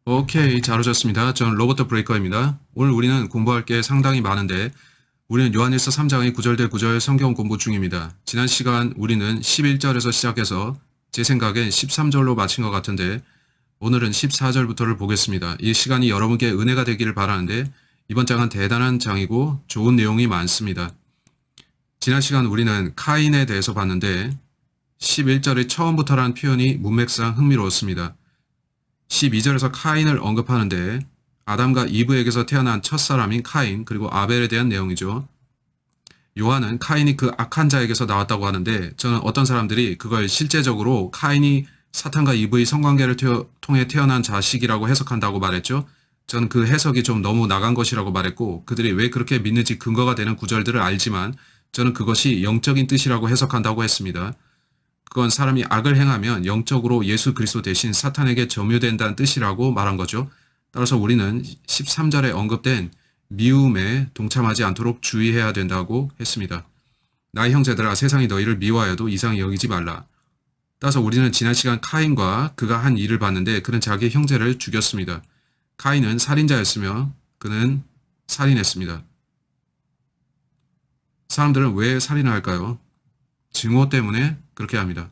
오케이, 잘 오셨습니다. 전 로버트 브레이커입니다. 오늘 우리는 공부할 게 상당히 많은데 우리는 요한일서 3장의 구절대 구절 성경 공부 중입니다. 지난 시간 우리는 11절에서 시작해서 제 생각엔 13절로 마친 것 같은데 오늘은 14절부터를 보겠습니다. 이 시간이 여러분께 은혜가 되기를 바라는데 이번 장은 대단한 장이고 좋은 내용이 많습니다. 지난 시간 우리는 카인에 대해서 봤는데 11절의 처음부터라는 표현이 문맥상 흥미로웠습니다. 12절에서 카인을 언급하는데 아담과 이브에게서 태어난 첫사람인 카인 그리고 아벨에 대한 내용이죠. 요한은 카인이 그 악한 자에게서 나왔다고 하는데 저는 어떤 사람들이 그걸 실제적으로 카인이 사탄과 이브의 성관계를 통해 태어난 자식이라고 해석한다고 말했죠. 저는 그 해석이 좀 너무 나간 것이라고 말했고 그들이 왜 그렇게 믿는지 근거가 되는 구절들을 알지만 저는 그것이 영적인 뜻이라고 해석한다고 했습니다. 그건 사람이 악을 행하면 영적으로 예수 그리스도 대신 사탄에게 점유된다는 뜻이라고 말한 거죠. 따라서 우리는 13절에 언급된 미움에 동참하지 않도록 주의해야 된다고 했습니다. 나의 형제들아 세상이 너희를 미워하여도 이상히 여기지 말라. 따라서 우리는 지난 시간 카인과 그가 한 일을 봤는데 그는 자기 형제를 죽였습니다. 카인은 살인자였으며 그는 살인했습니다. 사람들은 왜 살인을 할까요? 증오 때문에 그렇게 합니다.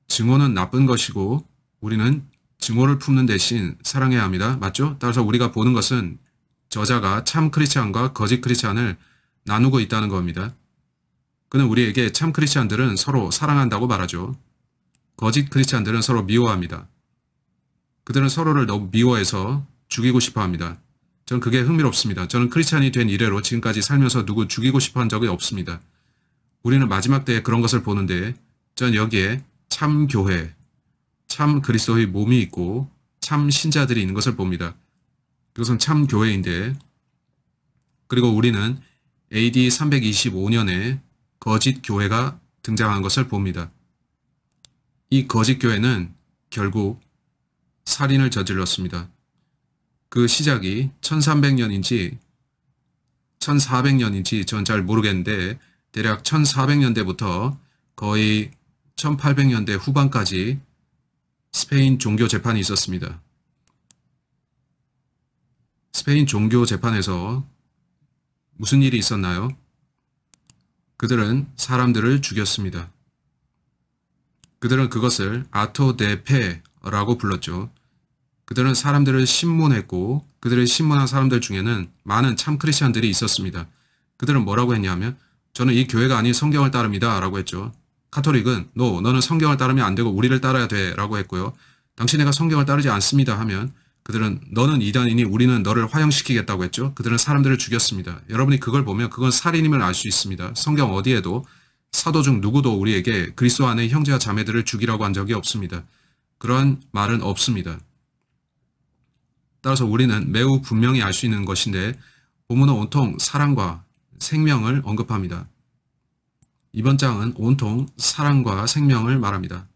증오는 나쁜 것이고 우리는 증오를 품는 대신 사랑해야 합니다. 맞죠? 따라서 우리가 보는 것은 저자가 참 크리스찬과 거짓 크리스찬을 나누고 있다는 겁니다. 그는 우리에게 참 크리스찬들은 서로 사랑한다고 말하죠. 거짓 크리스찬들은 서로 미워합니다. 그들은 서로를 너무 미워해서 죽이고 싶어 합니다. 전 그게 흥미롭습니다. 저는 크리스찬이 된 이래로 지금까지 살면서 누구 죽이고 싶어 한 적이 없습니다. 우리는 마지막 때에 그런 것을 보는데 전 여기에 참 교회, 참 그리스도의 몸이 있고 참 신자들이 있는 것을 봅니다. 그것은 참 교회인데 그리고 우리는 AD 325년에 거짓 교회가 등장한 것을 봅니다. 이 거짓 교회는 결국 살인을 저질렀습니다. 그 시작이 1300년인지 1400년인지 전 잘 모르겠는데 대략 1400년대부터 거의 1800년대 후반까지 스페인 종교 재판이 있었습니다. 스페인 종교 재판에서 무슨 일이 있었나요? 그들은 사람들을 죽였습니다. 그들은 그것을 아토 데 페라고 불렀죠. 그들은 사람들을 신문했고 그들을 신문한 사람들 중에는 많은 참 크리스찬들이 있었습니다. 그들은 뭐라고 했냐면 저는 이 교회가 아닌 성경을 따릅니다 라고 했죠. 카톨릭은 너는 성경을 따르면 안 되고 우리를 따라야 돼 라고 했고요. 당신네가 성경을 따르지 않습니다 하면 그들은 너는 이단이니 우리는 너를 화형시키겠다고 했죠. 그들은 사람들을 죽였습니다. 여러분이 그걸 보면 그건 살인임을 알 수 있습니다. 성경 어디에도 사도 중 누구도 우리에게 그리스도 안의 형제와 자매들을 죽이라고 한 적이 없습니다. 그런 말은 없습니다. 따라서 우리는 매우 분명히 알 수 있는 것인데 본문은 온통 사랑과 생명을 언급합니다. 이번 장은 온통 사랑과 생명을 말합니다.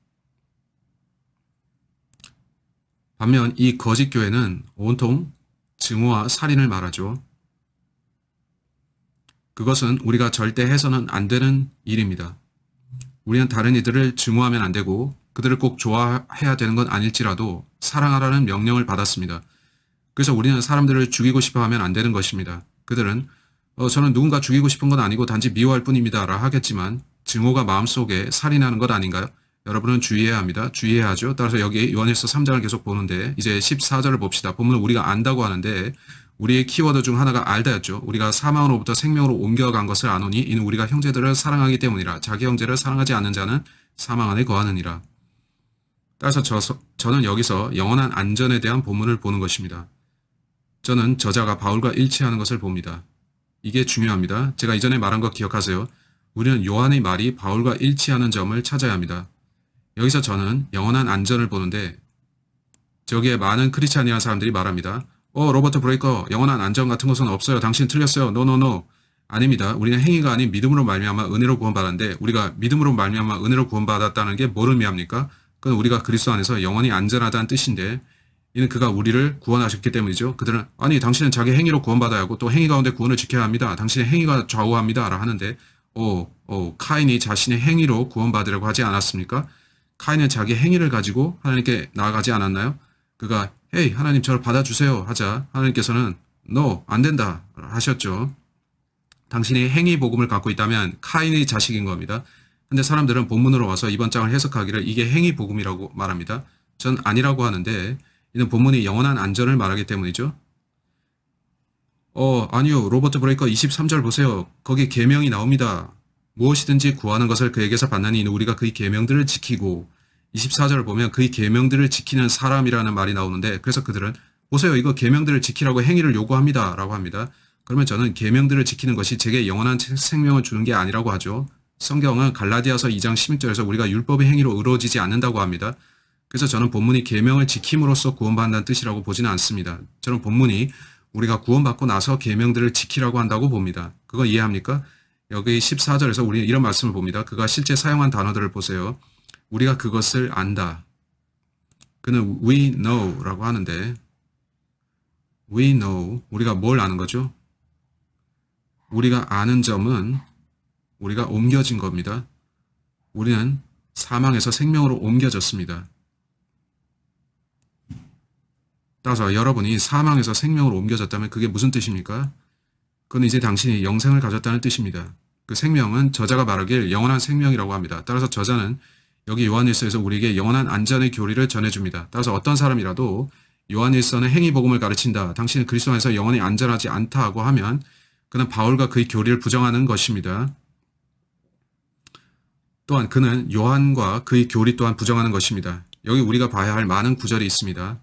반면 이 거짓 교회는 온통 증오와 살인을 말하죠. 그것은 우리가 절대 해서는 안 되는 일입니다. 우리는 다른 이들을 증오하면 안 되고 그들을 꼭 좋아해야 되는 건 아닐지라도 사랑하라는 명령을 받았습니다. 그래서 우리는 사람들을 죽이고 싶어 하면 안 되는 것입니다. 그들은 저는 누군가 죽이고 싶은 건 아니고 단지 미워할 뿐입니다 라 하겠지만 증오가 마음속에 살인하는 것 아닌가요? 여러분은 주의해야 합니다. 주의해야 하죠. 따라서 여기 요한일서 3장을 계속 보는데 이제 14절을 봅시다. 본문은 우리가 안다고 하는데 우리의 키워드 중 하나가 알다였죠. 우리가 사망으로부터 생명으로 옮겨간 것을 아노니 이는 우리가 형제들을 사랑하기 때문이라. 자기 형제를 사랑하지 않는 자는 사망 안에 거하느니라. 따라서 저는 여기서 영원한 안전에 대한 본문을 보는 것입니다. 저는 저자가 바울과 일치하는 것을 봅니다. 이게 중요합니다. 제가 이전에 말한 거 기억하세요. 우리는 요한의 말이 바울과 일치하는 점을 찾아야 합니다. 여기서 저는 영원한 안전을 보는데 저기에 많은 크리스찬이라는 사람들이 말합니다. 로버트 브레이커 영원한 안전 같은 것은 없어요. 당신 틀렸어요. 노노노. 아닙니다. 우리는 행위가 아닌 믿음으로 말미암아 은혜로 구원받았는데 우리가 믿음으로 말미암아 은혜로 구원받았다는 게 뭘 의미합니까? 그건 우리가 그리스도 안에서 영원히 안전하다는 뜻인데 이는 그가 우리를 구원하셨기 때문이죠. 그들은 아니 당신은 자기 행위로 구원받아야 하고 또 행위 가운데 구원을 지켜야 합니다. 당신의 행위가 좌우합니다 라 하는데 카인이 자신의 행위로 구원받으려고 하지 않았습니까? 카인은 자기 행위를 가지고 하나님께 나아가지 않았나요? 그가 헤이 하나님 저를 받아주세요 하자 하나님께서는 No 안 된다 하셨죠. 당신이 행위 복음을 갖고 있다면 카인의 자식인 겁니다. 근데 사람들은 본문으로 와서 이번 장을 해석하기를 이게 행위 복음이라고 말합니다. 전 아니라고 하는데 이는 본문이 영원한 안전을 말하기 때문이죠. 아니요. 로버트 브레이커 23절 보세요. 거기 계명이 나옵니다. 무엇이든지 구하는 것을 그에게서 받나니 이는 우리가 그의 계명들을 지키고 24절을 보면 그의 계명들을 지키는 사람이라는 말이 나오는데 그래서 그들은 보세요. 이거 계명들을 지키라고 행위를 요구합니다. 라고 합니다. 그러면 저는 계명들을 지키는 것이 제게 영원한 생명을 주는 게 아니라고 하죠. 성경은 갈라디아서 2장 16절에서 우리가 율법의 행위로 이루어지지 않는다고 합니다. 그래서 저는 본문이 계명을 지킴으로써 구원받는다는 뜻이라고 보지는 않습니다. 저는 본문이 우리가 구원받고 나서 계명들을 지키라고 한다고 봅니다. 그거 이해합니까? 여기 14절에서 우리는 이런 말씀을 봅니다. 그가 실제 사용한 단어들을 보세요. 우리가 그것을 안다. 그는 we know 라고 하는데 we know, 우리가 뭘 아는 거죠? 우리가 아는 점은 우리가 옮겨진 겁니다. 우리는 사망에서 생명으로 옮겨졌습니다. 따라서 여러분이 사망에서 생명으로 옮겨졌다면 그게 무슨 뜻입니까? 그건 이제 당신이 영생을 가졌다는 뜻입니다. 그 생명은 저자가 말하길 영원한 생명이라고 합니다. 따라서 저자는 여기 요한일서에서 우리에게 영원한 안전의 교리를 전해줍니다. 따라서 어떤 사람이라도 요한일서는 행위복음을 가르친다. 당신은 그리스도 안에서 영원히 안전하지 않다고 하면 그는 바울과 그의 교리를 부정하는 것입니다. 또한 그는 요한과 그의 교리 또한 부정하는 것입니다. 여기 우리가 봐야 할 많은 구절이 있습니다.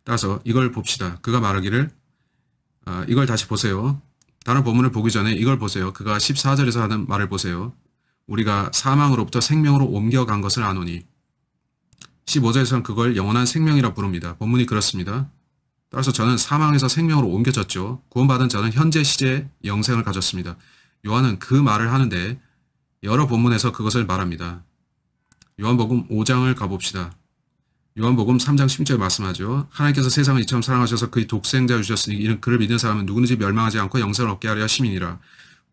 따라서 이걸 봅시다. 그가 말하기를 이걸 다시 보세요. 다른 본문을 보기 전에 이걸 보세요. 그가 14절에서 하는 말을 보세요. 우리가 사망으로부터 생명으로 옮겨간 것을 아노니 15절에서는 그걸 영원한 생명이라 부릅니다. 본문이 그렇습니다. 따라서 저는 사망에서 생명으로 옮겨졌죠. 구원받은 저는 현재 시제 영생을 가졌습니다. 요한은 그 말을 하는데 여러 본문에서 그것을 말합니다. 요한복음 5장을 가봅시다. 요한복음 3장 16절 말씀하죠. 하나님께서 세상을 이처럼 사랑하셔서 그의 독생자를 주셨으니 이는 그를 믿는 사람은 누구든지 멸망하지 않고 영생을 얻게 하려 하심이니라.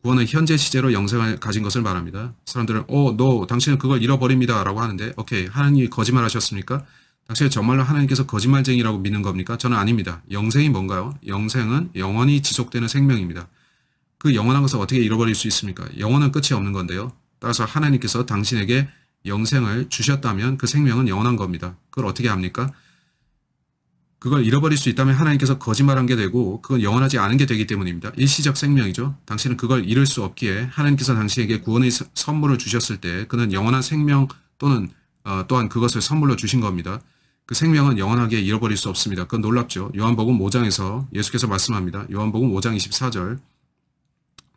구원은 현재 시제로 영생을 가진 것을 말합니다. 사람들은 no, 당신은 그걸 잃어버립니다 라고 하는데 오케이, 하나님이 거짓말하셨습니까? 당신은 정말로 하나님께서 거짓말쟁이라고 믿는 겁니까? 저는 아닙니다. 영생이 뭔가요? 영생은 영원히 지속되는 생명입니다. 그 영원한 것을 어떻게 잃어버릴 수 있습니까? 영원은 끝이 없는 건데요. 따라서 하나님께서 당신에게 영생을 주셨다면 그 생명은 영원한 겁니다. 그걸 어떻게 합니까? 그걸 잃어버릴 수 있다면 하나님께서 거짓말한 게 되고 그건 영원하지 않은 게 되기 때문입니다. 일시적 생명이죠. 당신은 그걸 잃을 수 없기에 하나님께서 당신에게 구원의 선물을 주셨을 때 그는 영원한 생명 또는 또한 그것을 선물로 주신 겁니다. 그 생명은 영원하게 잃어버릴 수 없습니다. 그건 놀랍죠. 요한복음 5장에서 예수께서 말씀합니다. 요한복음 5장 24절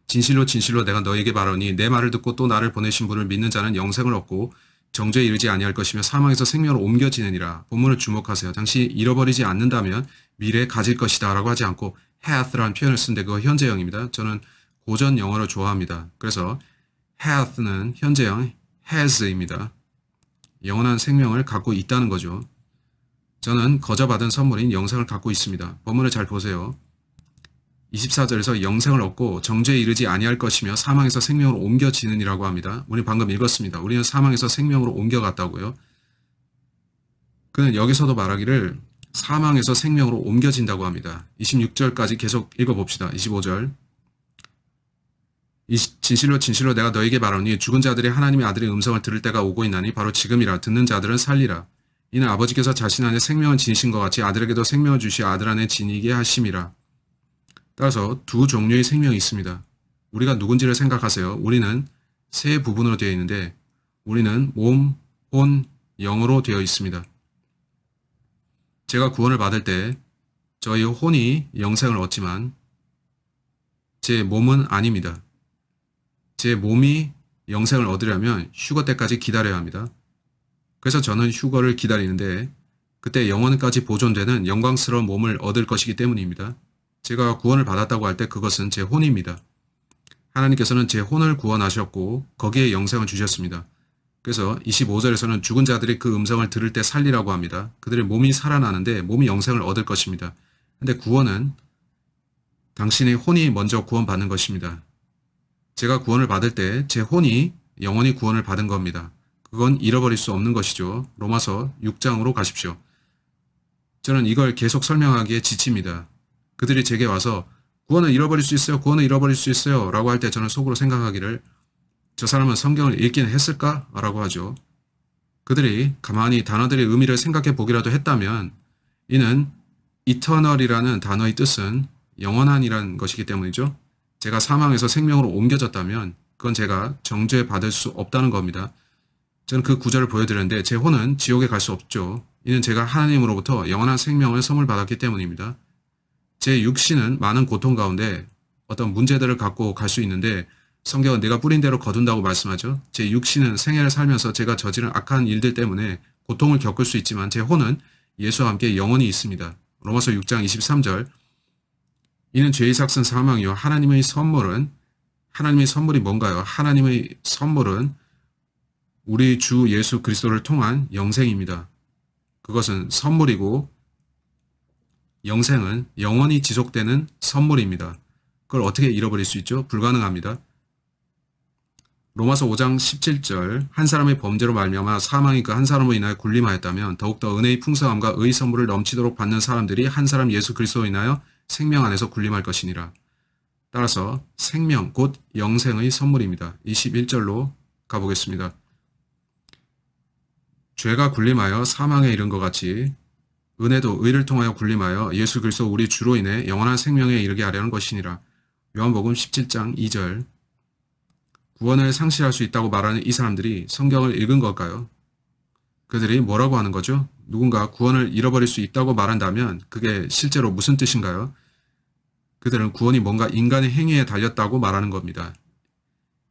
진실로 진실로 내가 너에게 말하니 내 말을 듣고 또 나를 보내신 분을 믿는 자는 영생을 얻고 정죄에 이르지 아니할 것이며 사망에서 생명으로 옮겨지느니라. 본문을 주목하세요. 당신이 잃어버리지 않는다면 미래에 가질 것이다 라고 하지 않고 hath라는 표현을 쓰는데 그거 현재형입니다. 저는 고전 영어를 좋아합니다. 그래서 hath는 현재형 has입니다. 영원한 생명을 갖고 있다는 거죠. 저는 거저받은 선물인 영생을 갖고 있습니다. 본문을 잘 보세요. 24절에서 영생을 얻고 정죄에 이르지 아니할 것이며 사망에서 생명으로 옮겨지느니라고 합니다. 우리 방금 읽었습니다. 우리는 사망에서 생명으로 옮겨갔다고요. 그는 여기서도 말하기를 사망에서 생명으로 옮겨진다고 합니다. 26절까지 계속 읽어봅시다. 25절 진실로 진실로 내가 너에게 말하니 죽은 자들이 하나님의 아들의 음성을 들을 때가 오고 있나니 바로 지금이라. 듣는 자들은 살리라. 이는 아버지께서 자신 안에 생명을 지니신 것 같이 아들에게도 생명을 주시어 아들 안에 지니게 하심이라. 따라서 두 종류의 생명이 있습니다. 우리가 누군지를 생각하세요. 우리는 세 부분으로 되어 있는데 우리는 몸, 혼, 영으로 되어 있습니다. 제가 구원을 받을 때 저희 혼이 영생을 얻지만 제 몸은 아닙니다. 제 몸이 영생을 얻으려면 휴거 때까지 기다려야 합니다. 그래서 저는 휴거를 기다리는데 그때 영원까지 보존되는 영광스러운 몸을 얻을 것이기 때문입니다. 제가 구원을 받았다고 할 때 그것은 제 혼입니다. 하나님께서는 제 혼을 구원하셨고 거기에 영생을 주셨습니다. 그래서 25절에서는 죽은 자들이 그 음성을 들을 때 살리라고 합니다. 그들의 몸이 살아나는데 몸이 영생을 얻을 것입니다. 근데 구원은 당신의 혼이 먼저 구원받는 것입니다. 제가 구원을 받을 때 제 혼이 영원히 구원을 받은 겁니다. 그건 잃어버릴 수 없는 것이죠. 로마서 6장으로 가십시오. 저는 이걸 계속 설명하기에 지칩니다. 그들이 제게 와서 구원을 잃어버릴 수 있어요. 구원을 잃어버릴 수 있어요. 라고 할 때 저는 속으로 생각하기를 저 사람은 성경을 읽긴 했을까? 라고 하죠. 그들이 가만히 단어들의 의미를 생각해 보기라도 했다면 이는 eternal이라는 단어의 뜻은 영원한이라는 것이기 때문이죠. 제가 사망에서 생명으로 옮겨졌다면 그건 제가 정죄 받을 수 없다는 겁니다. 저는 그 구절을 보여드렸는데 제 혼은 지옥에 갈 수 없죠. 이는 제가 하나님으로부터 영원한 생명을 선물 받았기 때문입니다. 제 육신은 많은 고통 가운데 어떤 문제들을 갖고 갈 수 있는데 성경은 내가 뿌린 대로 거둔다고 말씀하죠. 제 육신은 생애를 살면서 제가 저지른 악한 일들 때문에 고통을 겪을 수 있지만 제 혼은 예수와 함께 영원히 있습니다. 로마서 6장 23절 이는 죄의 삭은 사망이요 하나님의 선물이 뭔가요? 하나님의 선물은 우리 주 예수 그리스도를 통한 영생입니다. 그것은 선물이고 영생은 영원히 지속되는 선물입니다. 그걸 어떻게 잃어버릴 수 있죠? 불가능합니다. 로마서 5장 17절 한 사람의 범죄로 말미암아 사망이 그 한 사람으로 인하여 군림하였다면 더욱더 은혜의 풍성함과 의의 선물을 넘치도록 받는 사람들이 한 사람 예수 그리스도로 인하여 생명 안에서 군림할 것이니라. 따라서 생명 곧 영생의 선물입니다. 21절로 가보겠습니다. 죄가 군림하여 사망에 이른 것 같이 은혜도 의를 통하여 군림하여 예수 그리스도 우리 주로 인해 영원한 생명에 이르게 하려는 것이니라. 요한복음 17장 2절 구원을 상실할 수 있다고 말하는 이 사람들이 성경을 읽은 걸까요? 그들이 뭐라고 하는 거죠? 누군가 구원을 잃어버릴 수 있다고 말한다면 그게 실제로 무슨 뜻인가요? 그들은 구원이 뭔가 인간의 행위에 달렸다고 말하는 겁니다.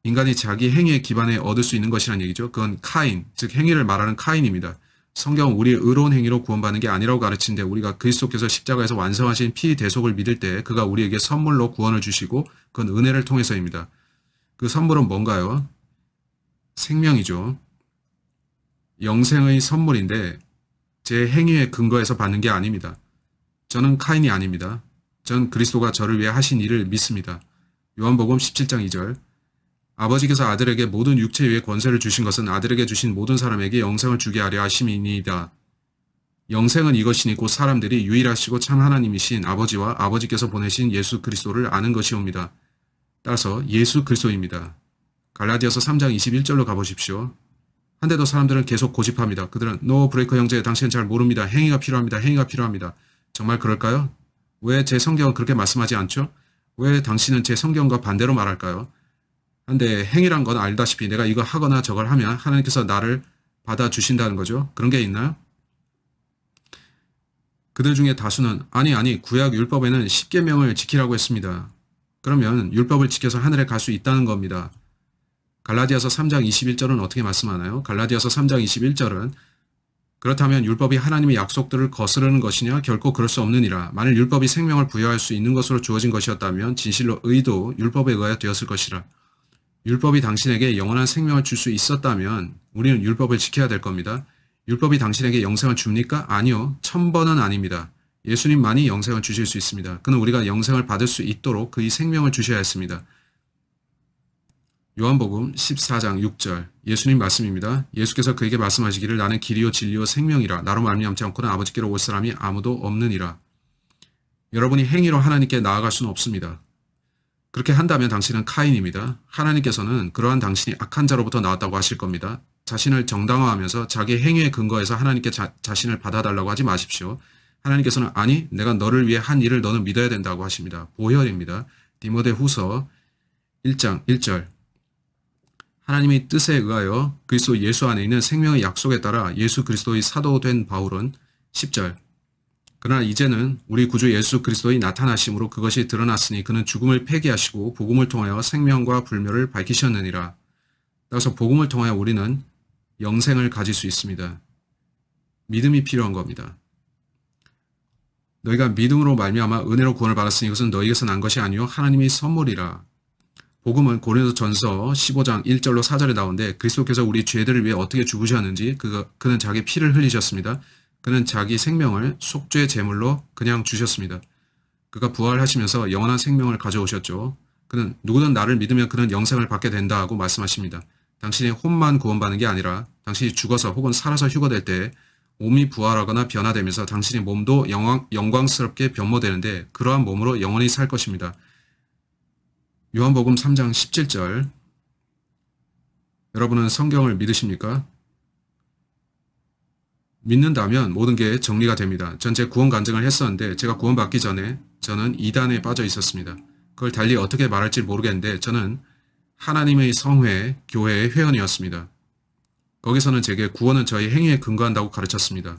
인간이 자기 행위에 기반해 얻을 수 있는 것이란 얘기죠. 그건 카인, 즉 행위를 말하는 카인입니다. 성경은 우리의 의로운 행위로 구원받는 게 아니라고 가르치는데 우리가 그리스도께서 십자가에서 완성하신 피 대속을 믿을 때 그가 우리에게 선물로 구원을 주시고 그건 은혜를 통해서입니다. 그 선물은 뭔가요? 생명이죠. 영생의 선물인데 제 행위에 근거해서 받는 게 아닙니다. 저는 카인이 아닙니다. 전 그리스도가 저를 위해 하신 일을 믿습니다. 요한복음 17장 2절 아버지께서 아들에게 모든 육체 위에 권세를 주신 것은 아들에게 주신 모든 사람에게 영생을 주게 하려 하심이니이다. 영생은 이것이니 곧 사람들이 유일하시고 참 하나님이신 아버지와 아버지께서 보내신 예수 그리스도를 아는 것이옵니다. 따라서 예수 그리스도입니다. 갈라디아서 3장 21절로 가보십시오. 한데도 사람들은 계속 고집합니다. 그들은 노 브레이커 형제 당신은 잘 모릅니다. 행위가 필요합니다. 행위가 필요합니다. 정말 그럴까요? 왜 제 성경은 그렇게 말씀하지 않죠? 왜 당신은 제 성경과 반대로 말할까요? 한데 행위란 건 알다시피 내가 이거 하거나 저걸 하면 하나님께서 나를 받아주신다는 거죠. 그런 게 있나요? 그들 중에 다수는 아니 구약 율법에는 10계명을 지키라고 했습니다. 그러면 율법을 지켜서 하늘에 갈 수 있다는 겁니다. 갈라디아서 3장 21절은 어떻게 말씀하나요? 갈라디아서 3장 21절은 그렇다면 율법이 하나님의 약속들을 거스르는 것이냐? 결코 그럴 수 없느니라. 만일 율법이 생명을 부여할 수 있는 것으로 주어진 것이었다면 진실로 의도 율법에 의하여 되었을 것이라. 율법이 당신에게 영원한 생명을 줄 수 있었다면 우리는 율법을 지켜야 될 겁니다. 율법이 당신에게 영생을 줍니까? 아니요. 1000번은 아닙니다. 예수님만이 영생을 주실 수 있습니다. 그는 우리가 영생을 받을 수 있도록 그의 생명을 주셔야 했습니다. 요한복음 14장 6절 예수님 말씀입니다. 예수께서 그에게 말씀하시기를 나는 길이요 진리요 생명이라 나로 말미암지 않고는 아버지께로 올 사람이 아무도 없느니라. 여러분이 행위로 하나님께 나아갈 수는 없습니다. 그렇게 한다면 당신은 카인입니다. 하나님께서는 그러한 당신이 악한 자로부터 나왔다고 하실 겁니다. 자신을 정당화하면서 자기 행위에 근거해서 하나님께 자신을 받아달라고 하지 마십시오. 하나님께서는 아니 내가 너를 위해 한 일을 너는 믿어야 된다고 하십니다. 보혈입니다. 디모데후서 1장 1절 하나님의 뜻에 의하여 그리스도 예수 안에 있는 생명의 약속에 따라 예수 그리스도의 사도 된 바울은 10절 그러나 이제는 우리 구주 예수 그리스도의 나타나심으로 그것이 드러났으니 그는 죽음을 폐기하시고 복음을 통하여 생명과 불멸을 밝히셨느니라. 따라서 복음을 통하여 우리는 영생을 가질 수 있습니다. 믿음이 필요한 겁니다. 너희가 믿음으로 말미암아 은혜로 구원을 받았으니 이것은 너희에게서 난 것이 아니요 하나님의 선물이라. 복음은 고린도전서 15장 1절로 4절에 나오는데 그리스도께서 우리 죄들을 위해 어떻게 죽으셨는지 그는 자기 피를 흘리셨습니다. 그는 자기 생명을 속죄 제물로 그냥 주셨습니다. 그가 부활하시면서 영원한 생명을 가져오셨죠. 그는 누구든 나를 믿으면 그는 영생을 받게 된다 고 말씀하십니다. 당신의 혼만 구원받는 게 아니라 당신이 죽어서 혹은 살아서 휴거될 때 몸이 부활하거나 변화되면서 당신의 몸도 영광스럽게 변모되는데 그러한 몸으로 영원히 살 것입니다. 요한복음 3장 17절. 여러분은 성경을 믿으십니까? 믿는다면 모든 게 정리가 됩니다. 전 제 구원 간증을 했었는데 제가 구원받기 전에 저는 이단에 빠져 있었습니다. 그걸 달리 어떻게 말할지 모르겠는데 저는 하나님의 성회, 교회의 회원이었습니다. 거기서는 제게 구원은 저희 행위에 근거한다고 가르쳤습니다.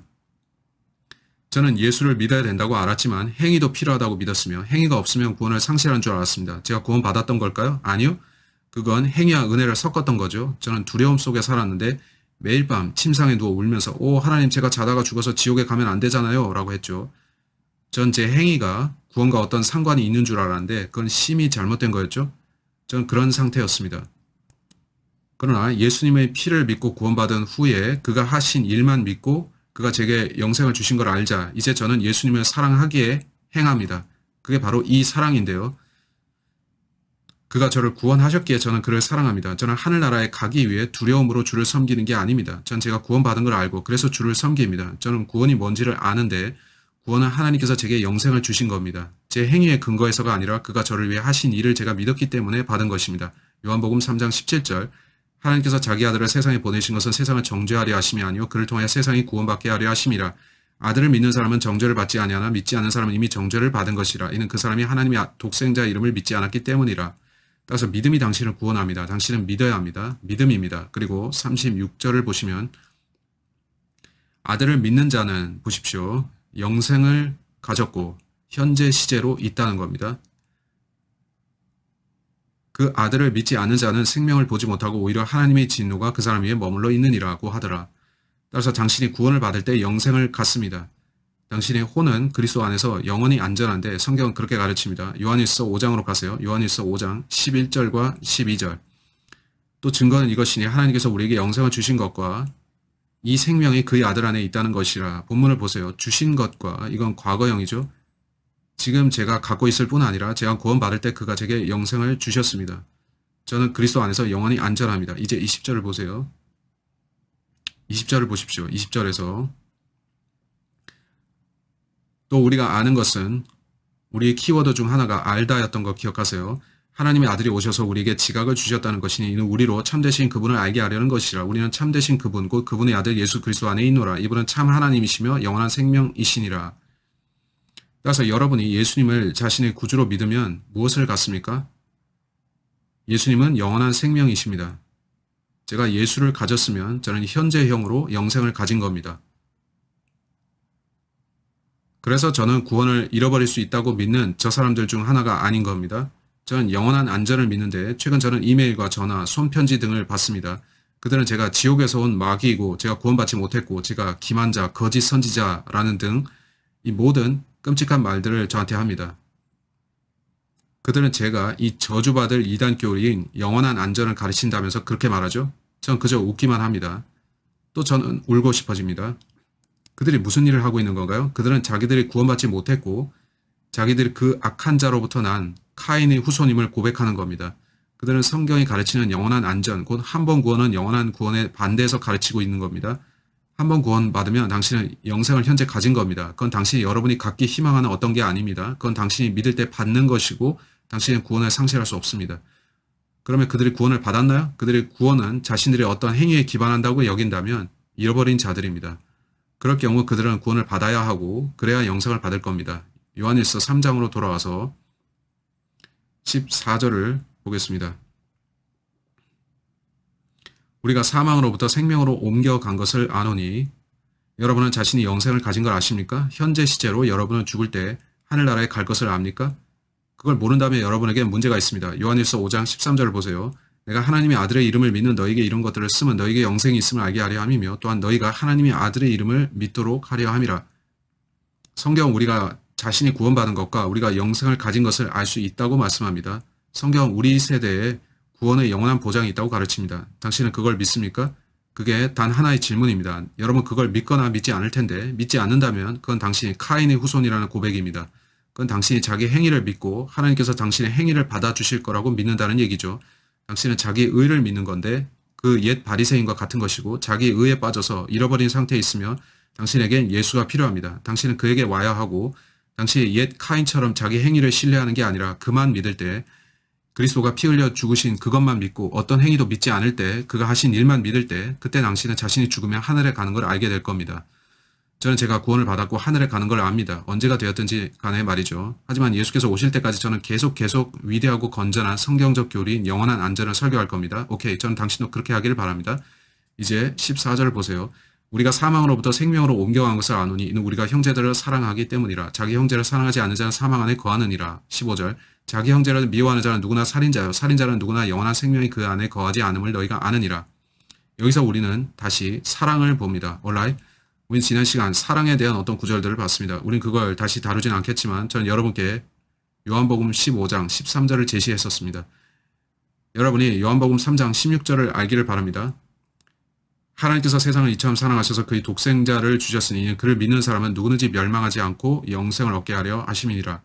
저는 예수를 믿어야 된다고 알았지만 행위도 필요하다고 믿었으며 행위가 없으면 구원을 상실한 줄 알았습니다. 제가 구원받았던 걸까요? 아니요. 그건 행위와 은혜를 섞었던 거죠. 저는 두려움 속에 살았는데 매일 밤 침상에 누워 울면서 오 하나님 제가 자다가 죽어서 지옥에 가면 안 되잖아요 라고 했죠. 전 제 행위가 구원과 어떤 상관이 있는 줄 알았는데 그건 심히 잘못된 거였죠. 전 그런 상태였습니다. 그러나 예수님의 피를 믿고 구원받은 후에 그가 하신 일만 믿고 그가 제게 영생을 주신 걸 알자 이제 저는 예수님을 사랑하기에 행합니다. 그게 바로 이 사랑인데요. 그가 저를 구원하셨기에 저는 그를 사랑합니다. 저는 하늘나라에 가기 위해 두려움으로 주를 섬기는 게 아닙니다. 전 제가 구원받은 걸 알고 그래서 주를 섬깁니다. 저는 구원이 뭔지를 아는데 구원은 하나님께서 제게 영생을 주신 겁니다. 제 행위의 근거에서가 아니라 그가 저를 위해 하신 일을 제가 믿었기 때문에 받은 것입니다. 요한복음 3장 17절. 하나님께서 자기 아들을 세상에 보내신 것은 세상을 정죄하려 하심이 아니요 그를 통하여 세상이 구원받게 하려 하심이라. 아들을 믿는 사람은 정죄를 받지 아니하나 믿지 않는 사람은 이미 정죄를 받은 것이라. 이는 그 사람이 하나님의 독생자 이름을 믿지 않았기 때문이라. 따라서 믿음이 당신을 구원합니다. 당신은 믿어야 합니다. 믿음입니다. 그리고 36절을 보시면 아들을 믿는 자는 보십시오. 영생을 가졌고 현재 시제로 있다는 겁니다. 그 아들을 믿지 않는 자는 생명을 보지 못하고 오히려 하나님의 진노가 그 사람 위에 머물러 있느니라고 하더라. 따라서 당신이 구원을 받을 때 영생을 갖습니다. 당신의 혼은 그리스도 안에서 영원히 안전한데 성경은 그렇게 가르칩니다. 요한일서 5장으로 가세요. 요한일서 5장 11절과 12절. 또 증거는 이것이니 하나님께서 우리에게 영생을 주신 것과 이 생명이 그의 아들 안에 있다는 것이라. 본문을 보세요. 주신 것과 이건 과거형이죠. 지금 제가 갖고 있을 뿐 아니라 제가 구원받을 때 그가 제게 영생을 주셨습니다. 저는 그리스도 안에서 영원히 안전합니다. 이제 20절을 보세요. 20절을 보십시오. 20절에서 또 우리가 아는 것은 우리의 키워드 중 하나가 알다였던 거 기억하세요. 하나님의 아들이 오셔서 우리에게 지각을 주셨다는 것이니 이는 우리로 참되신 그분을 알게 하려는 것이라. 우리는 참되신 그분 곧 그분의 아들 예수 그리스도 안에 있노라. 이분은 참 하나님이시며 영원한 생명이시니라. 따라서 여러분이 예수님을 자신의 구주로 믿으면 무엇을 갖습니까? 예수님은 영원한 생명이십니다. 제가 예수를 가졌으면 저는 현재형으로 영생을 가진 겁니다. 그래서 저는 구원을 잃어버릴 수 있다고 믿는 저 사람들 중 하나가 아닌 겁니다. 저는 영원한 안전을 믿는데 최근 저는 이메일과 전화, 손편지 등을 받습니다. 그들은 제가 지옥에서 온 마귀이고 제가 구원받지 못했고 제가 기만자, 거짓 선지자라는 등 이 모든 끔찍한 말들을 저한테 합니다. 그들은 제가 이 저주받을 이단교리인 영원한 안전을 가르친다면서 그렇게 말하죠. 전 그저 웃기만 합니다. 또 저는 울고 싶어집니다. 그들이 무슨 일을 하고 있는 건가요? 그들은 자기들이 구원받지 못했고 자기들이 그 악한 자로부터 난 카인의 후손임을 고백하는 겁니다. 그들은 성경이 가르치는 영원한 안전, 곧 한 번 구원은 영원한 구원에 반대해서 가르치고 있는 겁니다. 한 번 구원 받으면 당신은 영생을 현재 가진 겁니다. 그건 당신이 여러분이 갖기 희망하는 어떤 게 아닙니다. 그건 당신이 믿을 때 받는 것이고 당신은 구원을 상실할 수 없습니다. 그러면 그들이 구원을 받았나요? 그들의 구원은 자신들의 어떤 행위에 기반한다고 여긴다면 잃어버린 자들입니다. 그럴 경우 그들은 구원을 받아야 하고 그래야 영생을 받을 겁니다. 요한일서 3장으로 돌아와서 14절을 보겠습니다. 우리가 사망으로부터 생명으로 옮겨간 것을 아노니 여러분은 자신이 영생을 가진 걸 아십니까? 현재 시제로 여러분은 죽을 때 하늘나라에 갈 것을 압니까? 그걸 모른다면 여러분에게 문제가 있습니다. 요한일서 5장 13절을 보세요. 내가 하나님의 아들의 이름을 믿는 너에게 이런 것들을 쓰면 너에게 영생이 있음을 알게 하려 함이며 또한 너희가 하나님의 아들의 이름을 믿도록 하려 함이라. 성경은 우리가 자신이 구원받은 것과 우리가 영생을 가진 것을 알 수 있다고 말씀합니다. 성경은 우리 세대에 구원의 영원한 보장이 있다고 가르칩니다. 당신은 그걸 믿습니까? 그게 단 하나의 질문입니다. 여러분 그걸 믿거나 믿지 않을 텐데 믿지 않는다면 그건 당신이 카인의 후손이라는 고백입니다. 그건 당신이 자기 행위를 믿고 하나님께서 당신의 행위를 받아주실 거라고 믿는다는 얘기죠. 당신은 자기 의를 믿는 건데 그 옛 바리새인과 같은 것이고 자기 의에 빠져서 잃어버린 상태에 있으며 당신에겐 예수가 필요합니다. 당신은 그에게 와야 하고 당시 옛 카인처럼 자기 행위를 신뢰하는 게 아니라 그만 믿을 때, 그리스도가 피 흘려 죽으신 그것만 믿고 어떤 행위도 믿지 않을 때, 그가 하신 일만 믿을 때, 그때 당신은 자신이 죽으면 하늘에 가는 걸 알게 될 겁니다. 저는 제가 구원을 받았고 하늘에 가는 걸 압니다. 언제가 되었든지 간에 말이죠. 하지만 예수께서 오실 때까지 저는 계속 위대하고 건전한 성경적 교리인 영원한 안전을 설교할 겁니다. 오케이, 저는 당신도 그렇게 하기를 바랍니다. 이제 14절을 보세요. 우리가 사망으로부터 생명으로 옮겨간 것을 아노니 이는 우리가 형제들을 사랑하기 때문이라. 자기 형제를 사랑하지 않는 자는 사망 안에 거하느니라. 15절. 자기 형제를 미워하는 자는 누구나 살인자요, 살인자는 누구나 영원한 생명이 그 안에 거하지 않음을 너희가 아느니라. 여기서 우리는 다시 사랑을 봅니다. alright? 우린 지난 시간 사랑에 대한 어떤 구절들을 봤습니다. 우린 그걸 다시 다루진 않겠지만 저는 여러분께 요한복음 15장 13절을 제시했었습니다. 여러분이 요한복음 3장 16절을 알기를 바랍니다. 하나님께서 세상을 이처럼 사랑하셔서 그의 독생자를 주셨으니 그를 믿는 사람은 누구든지 멸망하지 않고 영생을 얻게 하려 하심이니라.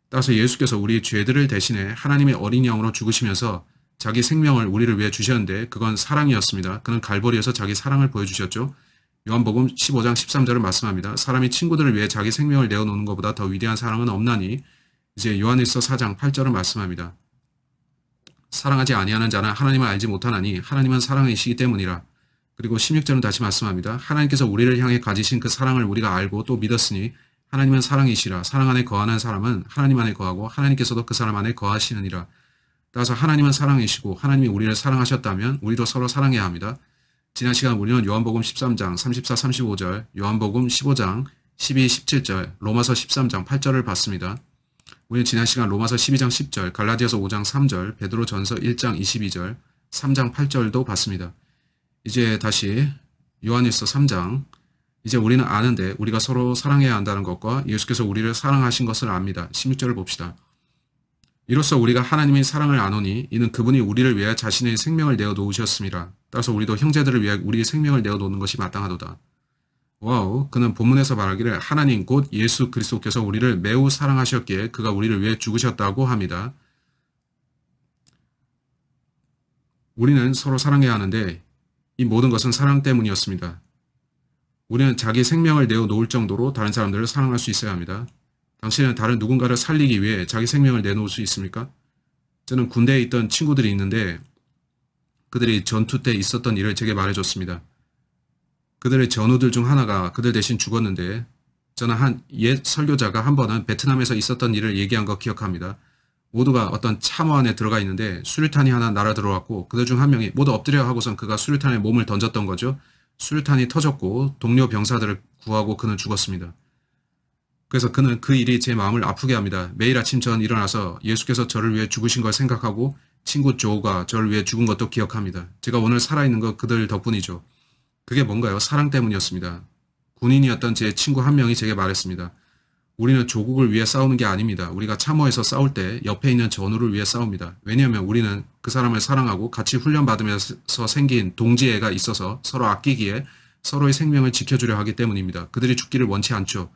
따라서 예수께서 우리 죄들을 대신해 하나님의 어린 양으로 죽으시면서 자기 생명을 우리를 위해 주셨는데 그건 사랑이었습니다. 그는 갈보리에서 자기 사랑을 보여주셨죠. 요한복음 15장 13절을 말씀합니다. 사람이 친구들을 위해 자기 생명을 내어놓는 것보다 더 위대한 사랑은 없나니. 이제 요한일서 4장 8절을 말씀합니다. 사랑하지 아니하는 자는 하나님을 알지 못하나니 하나님은 사랑이시기 때문이라. 그리고 16절은 다시 말씀합니다. 하나님께서 우리를 향해 가지신 그 사랑을 우리가 알고 또 믿었으니 하나님은 사랑이시라. 사랑 안에 거하는 사람은 하나님 안에 거하고 하나님께서도 그 사람 안에 거하시느니라. 따라서 하나님은 사랑이시고 하나님이 우리를 사랑하셨다면 우리도 서로 사랑해야 합니다. 지난 시간 우리는 요한복음 13장 34, 35절, 요한복음 15장 12, 17절, 로마서 13장 8절을 봤습니다. 우리는 지난 시간 로마서 12장 10절, 갈라디아서 5장 3절, 베드로전서 1장 22절, 3장 8절도 봤습니다. 이제 다시 요한일서 3장, 이제 우리는 아는데 우리가 서로 사랑해야 한다는 것과 예수께서 우리를 사랑하신 것을 압니다. 16절을 봅시다. 이로써 우리가 하나님의 사랑을 아노니 이는 그분이 우리를 위해 자신의 생명을 내어 놓으셨습니다. 따라서 우리도 형제들을 위해 우리의 생명을 내어 놓는 것이 마땅하도다. 와우, 그는 본문에서 말하기를 하나님 곧 예수 그리스도께서 우리를 매우 사랑하셨기에 그가 우리를 위해 죽으셨다고 합니다. 우리는 서로 사랑해야 하는데 이 모든 것은 사랑 때문이었습니다. 우리는 자기 생명을 내어 놓을 정도로 다른 사람들을 사랑할 수 있어야 합니다. 당신은 다른 누군가를 살리기 위해 자기 생명을 내놓을 수 있습니까? 저는 군대에 있던 친구들이 있는데 그들이 전투 때 있었던 일을 제게 말해줬습니다. 그들의 전우들 중 하나가 그들 대신 죽었는데 저는 한 옛 설교자가 한 번은 베트남에서 있었던 일을 얘기한 거 기억합니다. 모두가 어떤 참호 안에 들어가 있는데 수류탄이 하나 날아 들어왔고 그들 중 한 명이 모두 엎드려 하고선 그가 수류탄에 몸을 던졌던 거죠. 수류탄이 터졌고 동료 병사들을 구하고 그는 죽었습니다. 그래서 그는 그 일이 제 마음을 아프게 합니다. 매일 아침 전 일어나서 예수께서 저를 위해 죽으신 걸 생각하고 친구 조가 저를 위해 죽은 것도 기억합니다. 제가 오늘 살아있는 건 그들 덕분이죠. 그게 뭔가요? 사랑 때문이었습니다. 군인이었던 제 친구 한 명이 제게 말했습니다. 우리는 조국을 위해 싸우는 게 아닙니다. 우리가 참호에서 싸울 때 옆에 있는 전우를 위해 싸웁니다. 왜냐하면 우리는 그 사람을 사랑하고 같이 훈련받으면서 생긴 동지애가 있어서 서로 아끼기에 서로의 생명을 지켜주려 하기 때문입니다. 그들이 죽기를 원치 않죠.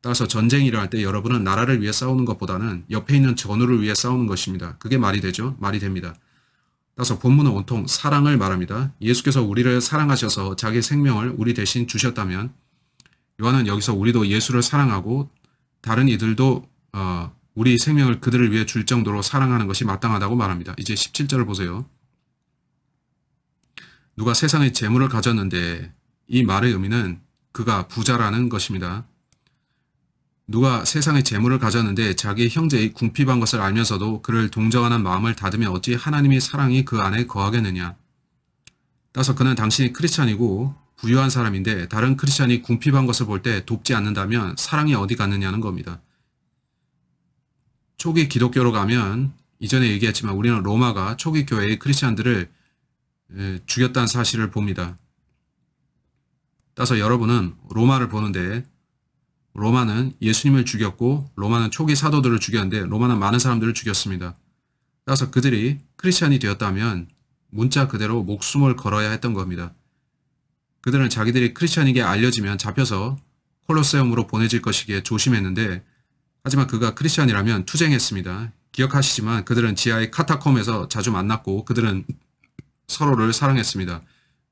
따라서 전쟁이 일어날 때 여러분은 나라를 위해 싸우는 것보다는 옆에 있는 전우를 위해 싸우는 것입니다. 그게 말이 되죠? 말이 됩니다. 따라서 본문은 온통 사랑을 말합니다. 예수께서 우리를 사랑하셔서 자기 생명을 우리 대신 주셨다면 요한은 여기서 우리도 예수를 사랑하고 다른 이들도 우리 생명을 그들을 위해 줄 정도로 사랑하는 것이 마땅하다고 말합니다. 이제 17절을 보세요. 누가 세상의 재물을 가졌는데 이 말의 의미는 그가 부자라는 것입니다. 누가 세상의 재물을 가졌는데 자기 형제의 궁핍한 것을 알면서도 그를 동정하는 마음을 닫으면 어찌 하나님의 사랑이 그 안에 거하겠느냐. 따라서 그는 당신이 크리스찬이고 부유한 사람인데 다른 크리스찬이 궁핍한 것을 볼 때 돕지 않는다면 사랑이 어디 갔느냐는 겁니다. 초기 기독교로 가면 이전에 얘기했지만 우리는 로마가 초기 교회의 크리스찬들을 죽였다는 사실을 봅니다. 따라서 여러분은 로마를 보는데 로마는 예수님을 죽였고 로마는 초기 사도들을 죽였는데 로마는 많은 사람들을 죽였습니다. 따라서 그들이 크리스찬이 되었다면 문자 그대로 목숨을 걸어야 했던 겁니다. 그들은 자기들이 크리스찬이게 알려지면 잡혀서 콜로세움으로 보내질 것이기에 조심했는데 하지만 그가 크리스찬이라면 투쟁했습니다. 기억하시지만 그들은 지하의 카타콤에서 자주 만났고 그들은 서로를 사랑했습니다.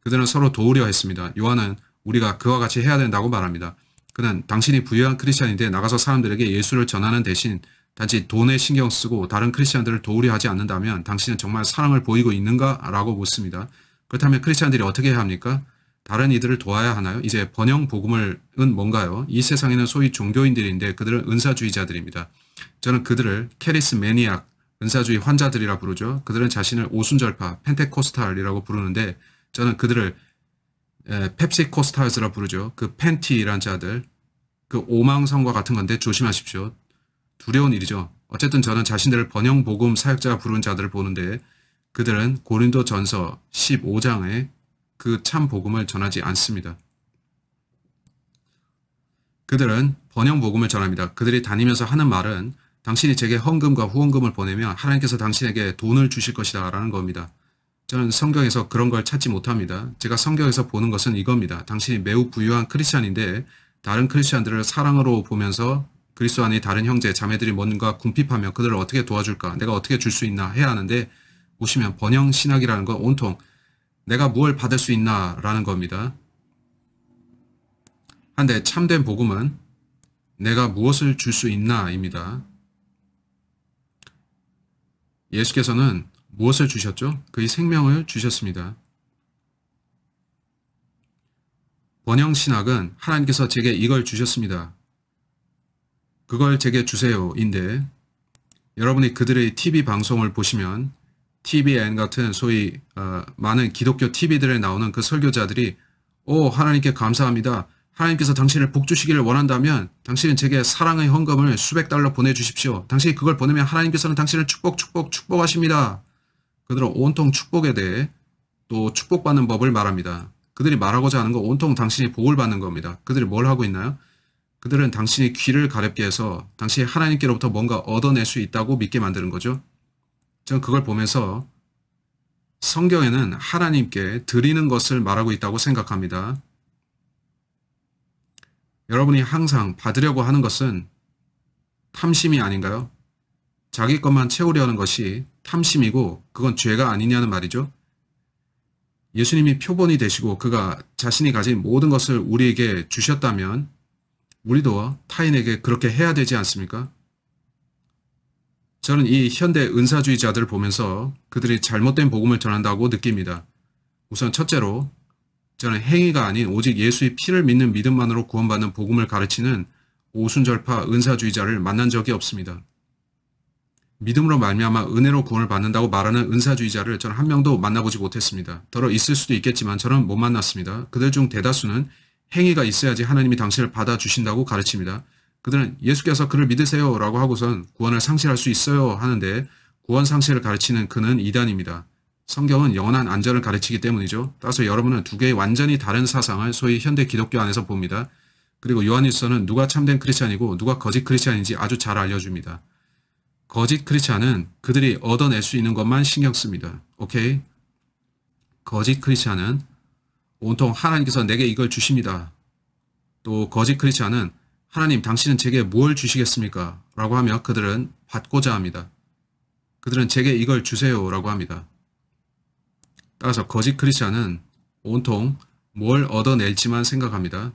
그들은 서로 도우려 했습니다. 요한은 우리가 그와 같이 해야 된다고 말합니다. 그는 당신이 부유한 크리스찬인데 나가서 사람들에게 예수를 전하는 대신 단지 돈에 신경 쓰고 다른 크리스찬들을 도우려 하지 않는다면 당신은 정말 사랑을 보이고 있는가? 라고 묻습니다. 그렇다면 크리스찬들이 어떻게 해야 합니까? 다른 이들을 도와야 하나요? 이제 번영 복음은 뭔가요? 이 세상에는 소위 종교인들인데 그들은 은사주의자들입니다. 저는 그들을 캐리스 매니악, 은사주의 환자들이라 부르죠. 그들은 자신을 오순절파, 펜테코스탈이라고 부르는데 저는 그들을 펩시코스탈스라 부르죠. 그 펜티란 자들, 그 오망성과 같은 건데 조심하십시오. 두려운 일이죠. 어쨌든 저는 자신들을 번영 복음 사역자가 부르는 자들을 보는데 그들은 고린도전서 15장에 그 참 복음을 전하지 않습니다. 그들은 번영 복음을 전합니다. 그들이 다니면서 하는 말은 당신이 제게 헌금과 후원금을 보내면 하나님께서 당신에게 돈을 주실 것이다 라는 겁니다. 저는 성경에서 그런 걸 찾지 못합니다. 제가 성경에서 보는 것은 이겁니다. 당신이 매우 부유한 크리스찬인데 다른 크리스찬들을 사랑으로 보면서 그리스도 안의 다른 형제, 자매들이 뭔가 궁핍하며 그들을 어떻게 도와줄까, 내가 어떻게 줄 수 있나 해야 하는데 보시면 번영 신학이라는 건 온통 내가 무엇을 받을 수 있나 라는 겁니다. 한데 참된 복음은 내가 무엇을 줄 수 있나 입니다. 예수께서는 무엇을 주셨죠? 그의 생명을 주셨습니다. 번영 신학은 하나님께서 제게 이걸 주셨습니다. 그걸 제게 주세요 인데 여러분이 그들의 TV 방송을 보시면 TVN 같은 소위 많은 기독교 TV들에 나오는 그 설교자들이 하나님께 감사합니다. 하나님께서 당신을 복주시기를 원한다면 당신은 제게 사랑의 헌금을 수백 달러 보내주십시오. 당신이 그걸 보내면 하나님께서는 당신을 축복하십니다. 그들은 온통 축복에 대해 또 축복받는 법을 말합니다. 그들이 말하고자 하는 건 온통 당신이 복을 받는 겁니다. 그들이 뭘 하고 있나요? 그들은 당신이 귀를 가렵게 해서 당신이 하나님께로부터 뭔가 얻어낼 수 있다고 믿게 만드는 거죠. 저는 그걸 보면서 성경에는 하나님께 드리는 것을 말하고 있다고 생각합니다. 여러분이 항상 받으려고 하는 것은 탐심이 아닌가요? 자기 것만 채우려는 것이 탐심이고 그건 죄가 아니냐는 말이죠. 예수님이 표본이 되시고 그가 자신이 가진 모든 것을 우리에게 주셨다면 우리도 타인에게 그렇게 해야 되지 않습니까? 저는 이 현대 은사주의자들을 보면서 그들이 잘못된 복음을 전한다고 느낍니다. 우선 첫째로 저는 행위가 아닌 오직 예수의 피를 믿는 믿음만으로 구원받는 복음을 가르치는 오순절파 은사주의자를 만난 적이 없습니다. 믿음으로 말미암아 은혜로 구원을 받는다고 말하는 은사주의자를 저는 한 명도 만나보지 못했습니다. 더러 있을 수도 있겠지만 저는 못 만났습니다. 그들 중 대다수는 행위가 있어야지 하나님이 당신을 받아주신다고 가르칩니다. 그들은 예수께서 그를 믿으세요 라고 하고선 구원을 상실할 수 있어요 하는데 구원 상실을 가르치는 그는 이단입니다. 성경은 영원한 안전을 가르치기 때문이죠. 따라서 여러분은 두 개의 완전히 다른 사상을 소위 현대 기독교 안에서 봅니다. 그리고 요한일서는 누가 참된 크리스찬이고 누가 거짓 크리스찬인지 아주 잘 알려줍니다. 거짓 크리스찬은 그들이 얻어낼 수 있는 것만 신경 씁니다. 오케이? 거짓 크리스찬은 온통 하나님께서 내게 이걸 주십니다. 또 거짓 크리스찬은 하나님 당신은 제게 뭘 주시겠습니까? 라고 하며 그들은 받고자 합니다. 그들은 제게 이걸 주세요 라고 합니다. 따라서 거짓 크리스찬은 온통 뭘 얻어낼지만 생각합니다.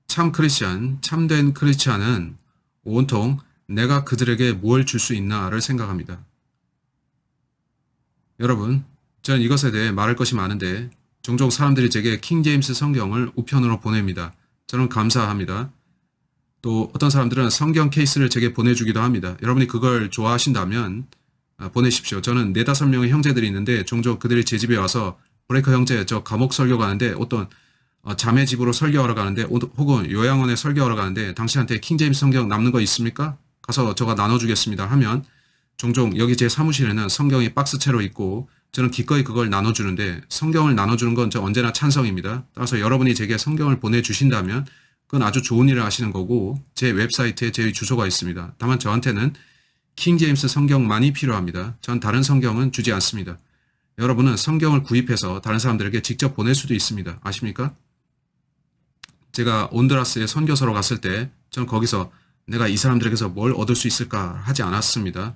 참 크리스찬, 참된 크리스찬은 온통 내가 그들에게 뭘 줄 수 있나를 생각합니다. 여러분, 저는 이것에 대해 말할 것이 많은데 종종 사람들이 제게 킹제임스 성경을 우편으로 보냅니다. 저는 감사합니다. 또 어떤 사람들은 성경 케이스를 제게 보내주기도 합니다. 여러분이 그걸 좋아하신다면 보내십시오. 저는 4-5명의 형제들이 있는데 종종 그들이 제 집에 와서 브레이커 형제 저 감옥 설교 가는데 어떤 자매 집으로 설교하러 가는데 혹은 요양원에 설교하러 가는데 당신한테 킹제임스 성경 남는 거 있습니까? 가서 저가 나눠주겠습니다 하면 종종 여기 제 사무실에는 성경이 박스채로 있고 저는 기꺼이 그걸 나눠주는데 성경을 나눠주는 건 저 언제나 찬성입니다. 따라서 여러분이 제게 성경을 보내주신다면 그건 아주 좋은 일을 하시는 거고 제 웹사이트에 제 주소가 있습니다. 다만 저한테는 킹제임스 성경만이 필요합니다. 전 다른 성경은 주지 않습니다. 여러분은 성경을 구입해서 다른 사람들에게 직접 보낼 수도 있습니다. 아십니까? 제가 온두라스에 선교사로 갔을 때 저는 거기서 내가 이 사람들에게서 뭘 얻을 수 있을까 하지 않았습니다.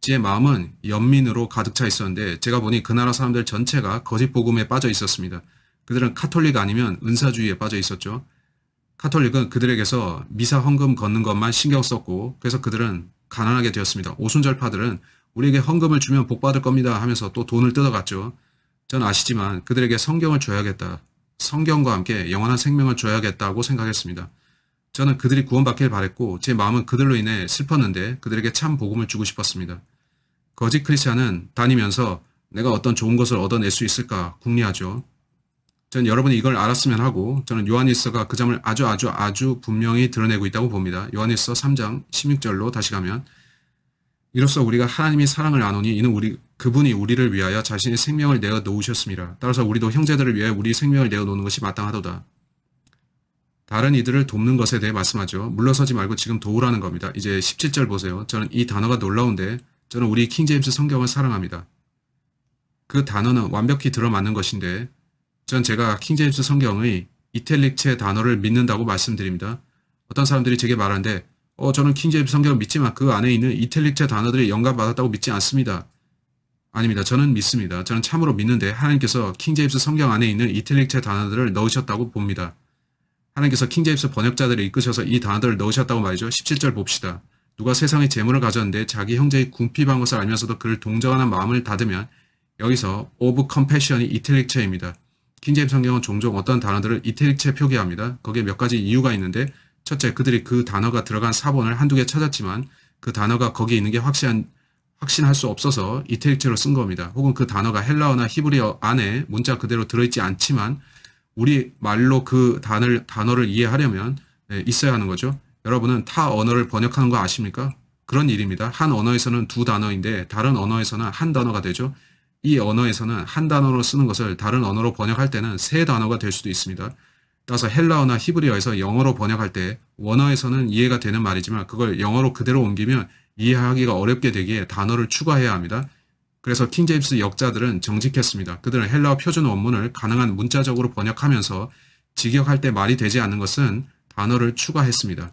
제 마음은 연민으로 가득 차 있었는데 제가 보니 그 나라 사람들 전체가 거짓 복음에 빠져 있었습니다. 그들은 카톨릭 아니면 은사주의에 빠져 있었죠. 카톨릭은 그들에게서 미사 헌금 걷는 것만 신경 썼고 그래서 그들은 가난하게 되었습니다. 오순절파들은 우리에게 헌금을 주면 복 받을 겁니다 하면서 또 돈을 뜯어갔죠. 전 아시지만 그들에게 성경을 줘야겠다. 성경과 함께 영원한 생명을 줘야겠다고 생각했습니다. 저는 그들이 구원받길 바랬고 제 마음은 그들로 인해 슬펐는데 그들에게 참 복음을 주고 싶었습니다. 거짓 크리스찬은 다니면서 내가 어떤 좋은 것을 얻어낼 수 있을까 궁리하죠. 전 여러분이 이걸 알았으면 하고 저는 요한일서가 그 점을 아주 분명히 드러내고 있다고 봅니다. 요한일서 3장 16절로 다시 가면 이로써 우리가 하나님이 사랑을 아노니 이는 그분이 우리를 위하여 자신의 생명을 내어 놓으셨습니다. 따라서 우리도 형제들을 위하여 우리 생명을 내어 놓는 것이 마땅하도다. 다른 이들을 돕는 것에 대해 말씀하죠. 물러서지 말고 지금 도우라는 겁니다. 이제 17절 보세요. 저는 이 단어가 놀라운데 저는 우리 킹제임스 성경을 사랑합니다. 그 단어는 완벽히 들어맞는 것인데 전 제가 킹제임스 성경의 이탈릭체 단어를 믿는다고 말씀드립니다. 어떤 사람들이 제게 말하는데 저는 킹제임스 성경을 믿지만 그 안에 있는 이탈릭체 단어들이 영감받았다고 믿지 않습니다. 아닙니다. 저는 믿습니다. 저는 참으로 믿는데 하나님께서 킹제임스 성경 안에 있는 이탈릭체 단어들을 넣으셨다고 봅니다. 하나님께서 킹제임스 번역자들을 이끄셔서 이 단어들을 넣으셨다고 말이죠. 17절 봅시다. 누가 세상의 재물을 가졌는데 자기 형제의 궁핍한 것을 알면서도 그를 동정하는 마음을 닫으면 여기서 of compassion이 이탈릭체입니다. 킹제임스 성경은 종종 어떤 단어들을 이탈릭체 표기합니다. 거기에 몇 가지 이유가 있는데 첫째, 그들이 그 단어가 들어간 사본을 한두 개 찾았지만 그 단어가 거기에 있는 게 확신할 수 없어서 이탈릭체로 쓴 겁니다. 혹은 그 단어가 헬라어나 히브리어 안에 문자 그대로 들어있지 않지만 우리 말로 그 단어를 이해하려면 있어야 하는 거죠. 여러분은 타 언어를 번역하는 거 아십니까? 그런 일입니다. 한 언어에서는 두 단어인데 다른 언어에서는 한 단어가 되죠. 이 언어에서는 한 단어로 쓰는 것을 다른 언어로 번역할 때는 세 단어가 될 수도 있습니다. 따라서 헬라어나 히브리어에서 영어로 번역할 때 원어에서는 이해가 되는 말이지만 그걸 영어로 그대로 옮기면 이해하기가 어렵게 되기에 단어를 추가해야 합니다. 그래서 킹제임스 역자들은 정직했습니다. 그들은 헬라어 표준 원문을 가능한 문자적으로 번역하면서 직역할 때 말이 되지 않는 것은 단어를 추가했습니다.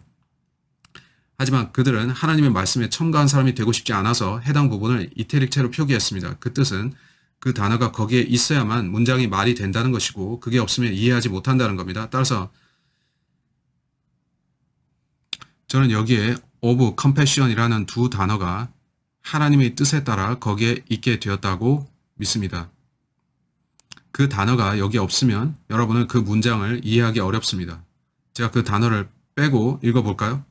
하지만 그들은 하나님의 말씀에 첨가한 사람이 되고 싶지 않아서 해당 부분을 이태릭체로 표기했습니다. 그 뜻은 그 단어가 거기에 있어야만 문장이 말이 된다는 것이고 그게 없으면 이해하지 못한다는 겁니다. 따라서 저는 여기에 of compassion이라는 두 단어가 하나님의 뜻에 따라 거기에 있게 되었다고 믿습니다. 그 단어가 여기 없으면 여러분은 그 문장을 이해하기 어렵습니다. 제가 그 단어를 빼고 읽어볼까요?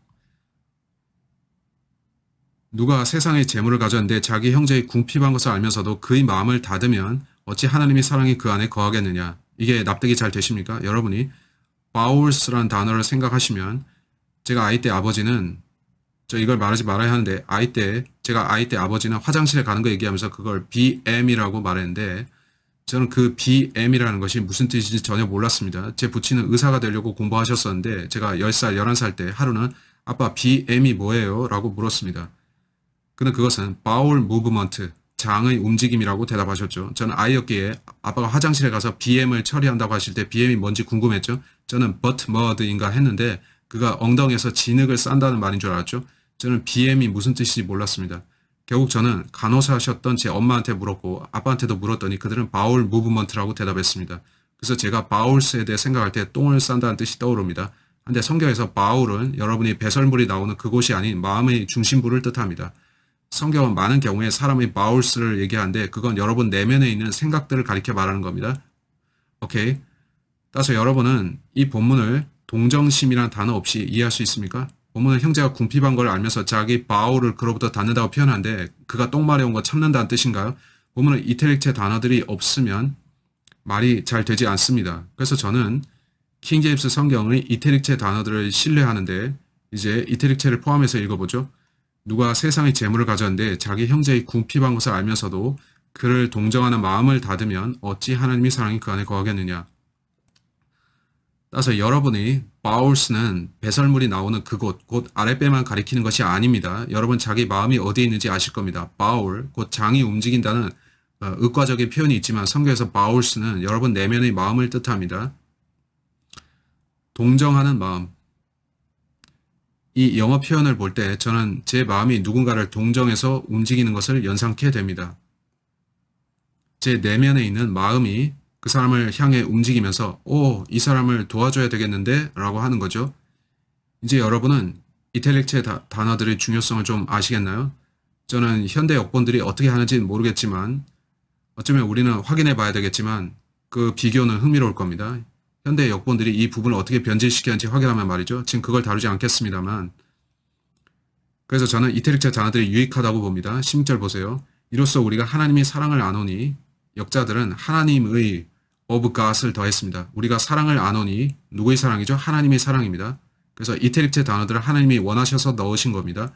누가 세상의 재물을 가졌는데 자기 형제의 궁핍한 것을 알면서도 그의 마음을 닫으면 어찌 하나님의 사랑이 그 안에 거하겠느냐. 이게 납득이 잘 되십니까? 여러분이 바울스라는 단어를 생각하시면 제가 아이 때 아버지는 이걸 말하지 말아야 하는데 제가 아이 때 아버지는 화장실에 가는 거 얘기하면서 그걸 BM이라고 말했는데 저는 그 BM이라는 것이 무슨 뜻인지 전혀 몰랐습니다. 제 부친은 의사가 되려고 공부하셨었는데 제가 10살, 11살 때 하루는 아빠 BM이 뭐예요? 라고 물었습니다. 그는 그것은 bowel movement, 장의 움직임이라고 대답하셨죠. 저는 아이였기에 아빠가 화장실에 가서 BM을 처리한다고 하실 때 BM이 뭔지 궁금했죠. 저는 butt mud인가 했는데 그가 엉덩이에서 진흙을 싼다는 말인 줄 알았죠. 저는 BM이 무슨 뜻인지 몰랐습니다. 결국 저는 간호사셨던 제 엄마한테 물었고 아빠한테도 물었더니 그들은 bowel movement라고 대답했습니다. 그래서 제가 bowels에 대해 생각할 때 똥을 싼다는 뜻이 떠오릅니다. 근데 성경에서 bowel은 여러분이 배설물이 나오는 그곳이 아닌 마음의 중심부를 뜻합니다. 성경은 많은 경우에 사람의 bowels를 얘기하는데 그건 여러분 내면에 있는 생각들을 가리켜 말하는 겁니다. 오케이. 따라서 여러분은 이 본문을 동정심이라는 단어 없이 이해할 수 있습니까? 본문은 형제가 궁핍한 걸 알면서 자기 bowel을 그로부터 닫는다고 표현하는데 그가 똥 마려운 거 참는다는 뜻인가요? 본문은 이태릭체 단어들이 없으면 말이 잘 되지 않습니다. 그래서 저는 킹제임스 성경의 이태릭체 단어들을 신뢰하는데 이제 이태릭체를 포함해서 읽어보죠. 누가 세상의 재물을 가졌는데 자기 형제의 궁핍한 것을 알면서도 그를 동정하는 마음을 닫으면 어찌 하나님의 사랑이 그 안에 거하겠느냐. 따라서 여러분이 bowels는 배설물이 나오는 그곳, 곧 아랫배만 가리키는 것이 아닙니다. 여러분 자기 마음이 어디에 있는지 아실 겁니다. bowel, 곧 장이 움직인다는 의과적인 표현이 있지만 성경에서 bowels는 여러분 내면의 마음을 뜻합니다. 동정하는 마음. 이 영어 표현을 볼 때 저는 제 마음이 누군가를 동정해서 움직이는 것을 연상케 됩니다. 제 내면에 있는 마음이 그 사람을 향해 움직이면서 이 사람을 도와줘야 되겠는데 라고 하는 거죠. 이제 여러분은 이탈릭체 단어들의 중요성을 좀 아시겠나요? 저는 현대 역본들이 어떻게 하는지는 모르겠지만 어쩌면 우리는 확인해 봐야 되겠지만 그 비교는 흥미로울 겁니다. 현대 역본들이 이 부분을 어떻게 변질시켰는지 확인하면 말이죠. 지금 그걸 다루지 않겠습니다만 그래서 저는 이탈릭체 단어들이 유익하다고 봅니다. 16절 보세요. 이로써 우리가 하나님의 사랑을 아노니 역자들은 하나님의 of God을 더했습니다. 우리가 사랑을 아노니 누구의 사랑이죠? 하나님의 사랑입니다. 그래서 이탈릭체 단어들을 하나님이 원하셔서 넣으신 겁니다.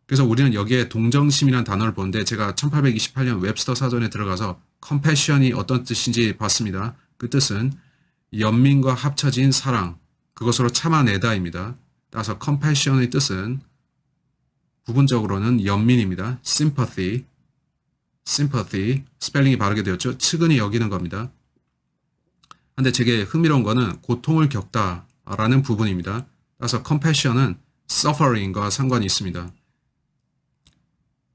그래서 우리는 여기에 동정심이라는 단어를 보는데 제가 1828년 웹스터 사전에 들어가서 compassion이 어떤 뜻인지 봤습니다. 그 뜻은 연민과 합쳐진 사랑, 그것으로 참아내다입니다. 따라서 compassion의 뜻은 부분적으로는 연민입니다. sympathy, 스펠링이 바르게 되었죠. 측은히 여기는 겁니다. 근데 제게 흥미로운 거는 고통을 겪다라는 부분입니다. 따라서 compassion은 suffering과 상관이 있습니다.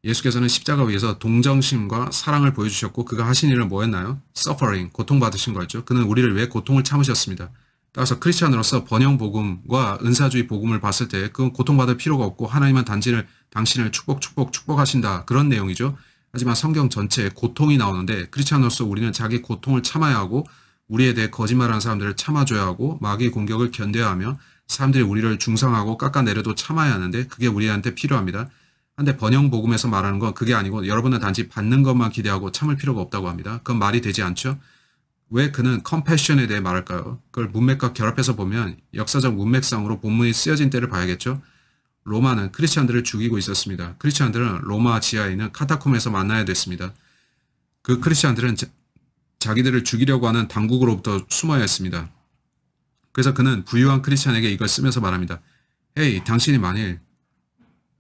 예수께서는 십자가 위에서 동정심과 사랑을 보여주셨고 그가 하신 일은 뭐였나요? suffering, 고통받으신 거였죠. 그는 우리를 위해 고통을 참으셨습니다. 따라서 크리스찬으로서 번영복음과 은사주의 복음을 봤을 때 그건 고통받을 필요가 없고 하나님은 당신을 축복하신다. 그런 내용이죠. 하지만 성경 전체에 고통이 나오는데 크리스찬으로서 우리는 자기 고통을 참아야 하고 우리에 대해 거짓말하는 사람들을 참아줘야 하고 마귀의 공격을 견뎌야 하며 사람들이 우리를 중상하고 깎아내려도 참아야 하는데 그게 우리한테 필요합니다. 근데 번영복음에서 말하는 건 그게 아니고 여러분은 단지 받는 것만 기대하고 참을 필요가 없다고 합니다. 그건 말이 되지 않죠? 왜 그는 컴패션에 대해 말할까요? 그걸 문맥과 결합해서 보면 역사적 문맥상으로 본문이 쓰여진 때를 봐야겠죠? 로마는 크리스찬들을 죽이고 있었습니다. 크리스찬들은 로마 지하에 있는 카타콤에서 만나야 됐습니다. 그 크리스찬들은 자기들을 죽이려고 하는 당국으로부터 숨어야 했습니다. 그래서 그는 부유한 크리스찬에게 이걸 쓰면서 말합니다. 헤이, 당신이 만일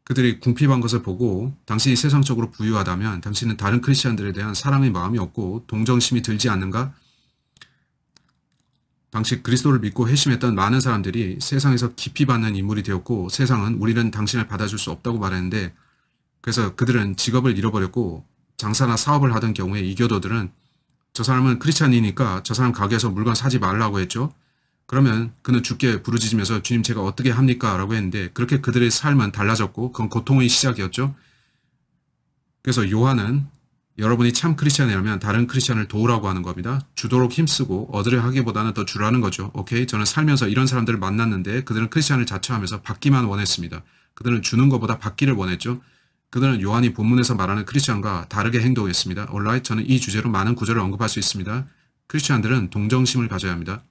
그들이 궁핍한 것을 보고 당신이 세상적으로 부유하다면 당신은 다른 크리스찬들에 대한 사랑의 마음이 없고 동정심이 들지 않는가? 당시 그리스도를 믿고 회심했던 많은 사람들이 세상에서 깊이 받는 인물이 되었고 세상은 우리는 당신을 받아줄 수 없다고 말했는데 그래서 그들은 직업을 잃어버렸고 장사나 사업을 하던 경우에 이 교도들은 저 사람은 크리스찬이니까 저 사람 가게에서 물건 사지 말라고 했죠. 그러면 그는 주께 부르짖으면서 주님 제가 어떻게 합니까? 라고 했는데 그렇게 그들의 삶은 달라졌고 그건 고통의 시작이었죠. 그래서 요한은 여러분이 참 크리스찬이라면 다른 크리스찬을 도우라고 하는 겁니다. 주도록 힘쓰고 얻으려 하기보다는 더 주라는 거죠. 오케이? 저는 살면서 이런 사람들을 만났는데 그들은 크리스찬을 자처하면서 받기만 원했습니다. 그들은 주는 것보다 받기를 원했죠. 그들은 요한이 본문에서 말하는 크리스찬과 다르게 행동했습니다. alright? 저는 이 주제로 많은 구절을 언급할 수 있습니다. 크리스찬들은 동정심을 가져야 합니다.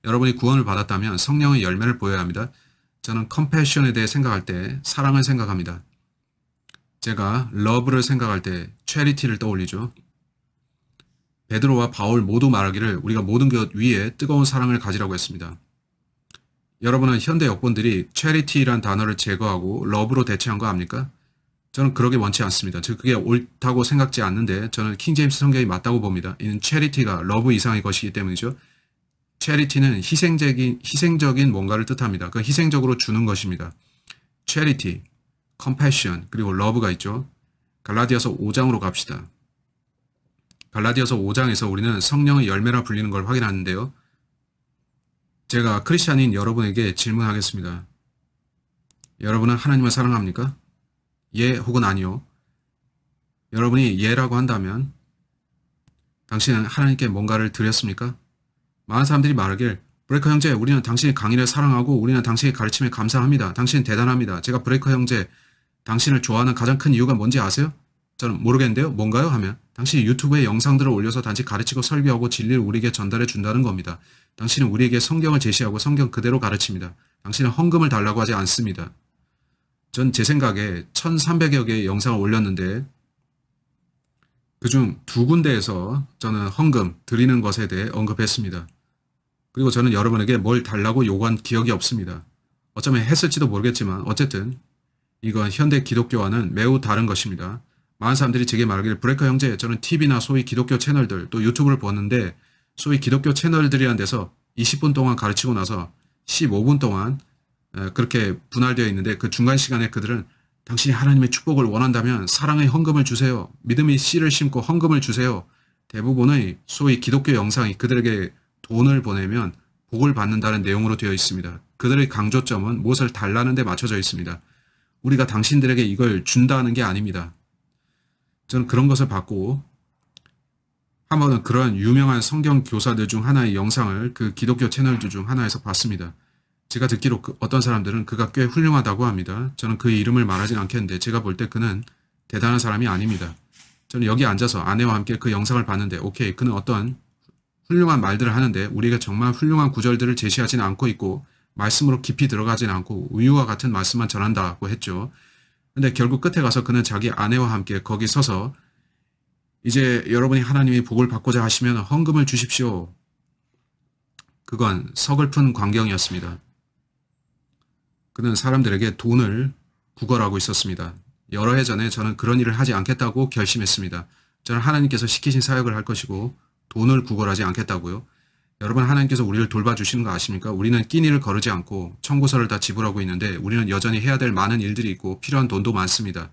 여러분이 구원을 받았다면 성령의 열매를 보여야 합니다. 저는 컴패션에 대해 생각할 때 사랑을 생각합니다. 제가 러브를 생각할 때 charity를 떠올리죠. 베드로와 바울 모두 말하기를 우리가 모든 것 위에 뜨거운 사랑을 가지라고 했습니다. 여러분은 현대 역본들이 charity란 단어를 제거하고 love로 대체한 거 압니까? 저는 그러게 원치 않습니다. 즉 그게 옳다고 생각지 않는데 저는 킹제임스 성경이 맞다고 봅니다. 이는 charity가 love 이상의 것이기 때문이죠. charity는 희생적인 뭔가를 뜻합니다. 그 희생적으로 주는 것입니다. charity, compassion, 그리고 love가 있죠. 갈라디아서 5장으로 갑시다. 갈라디아서 5장에서 우리는 성령의 열매라 불리는 걸 확인하는데요. 제가 크리스찬인 여러분에게 질문하겠습니다. 여러분은 하나님을 사랑합니까? 예 혹은 아니요. 여러분이 예라고 한다면 당신은 하나님께 뭔가를 드렸습니까? 많은 사람들이 말하길 브레이커 형제 우리는 당신의 강의를 사랑하고 우리는 당신의 가르침에 감사합니다. 당신은 대단합니다. 제가 브레이커 형제 당신을 좋아하는 가장 큰 이유가 뭔지 아세요? 저는 모르겠는데요. 뭔가요? 하면 당신이 유튜브에 영상들을 올려서 단지 가르치고 설교하고 진리를 우리에게 전달해 준다는 겁니다. 당신은 우리에게 성경을 제시하고 성경 그대로 가르칩니다. 당신은 헌금을 달라고 하지 않습니다. 전 제 생각에 1300여 개의 영상을 올렸는데 그중 2군데에서 저는 헌금 드리는 것에 대해 언급했습니다. 그리고 저는 여러분에게 뭘 달라고 요구한 기억이 없습니다. 어쩌면 했을지도 모르겠지만 어쨌든 이건 현대 기독교와는 매우 다른 것입니다. 많은 사람들이 제게 말하기를 브레이커 형제 저는 TV나 소위 기독교 채널들 또 유튜브를 보는데 소위 기독교 채널들이란 데서 20분 동안 가르치고 나서 15분 동안 그렇게 분할되어 있는데 그 중간 시간에 그들은 당신이 하나님의 축복을 원한다면 사랑의 헌금을 주세요. 믿음의 씨를 심고 헌금을 주세요. 대부분의 소위 기독교 영상이 그들에게 돈을 보내면 복을 받는다는 내용으로 되어 있습니다. 그들의 강조점은 무엇을 달라는 데 맞춰져 있습니다. 우리가 당신들에게 이걸 준다는 게 아닙니다. 저는 그런 것을 받고 한 번은 그런 유명한 성경 교사들 중 하나의 영상을 그 기독교 채널들 중 하나에서 봤습니다. 제가 듣기로 어떤 사람들은 그가 꽤 훌륭하다고 합니다. 저는 그 이름을 말하진 않겠는데 제가 볼 때 그는 대단한 사람이 아닙니다. 저는 여기 앉아서 아내와 함께 그 영상을 봤는데 오케이, 그는 어떤 훌륭한 말들을 하는데 우리가 정말 훌륭한 구절들을 제시하지는 않고 있고 말씀으로 깊이 들어가진 않고 우유와 같은 말씀만 전한다고 했죠. 근데 결국 끝에 가서 그는 자기 아내와 함께 거기 서서 이제 여러분이 하나님의 복을 받고자 하시면 헌금을 주십시오. 그건 서글픈 광경이었습니다. 그는 사람들에게 돈을 구걸하고 있었습니다. 여러 해 전에 저는 그런 일을 하지 않겠다고 결심했습니다. 저는 하나님께서 시키신 사역을 할 것이고 돈을 구걸하지 않겠다고요. 여러분, 하나님께서 우리를 돌봐주시는 거 아십니까? 우리는 끼니를 거르지 않고 청구서를 다 지불하고 있는데 우리는 여전히 해야 될 많은 일들이 있고 필요한 돈도 많습니다.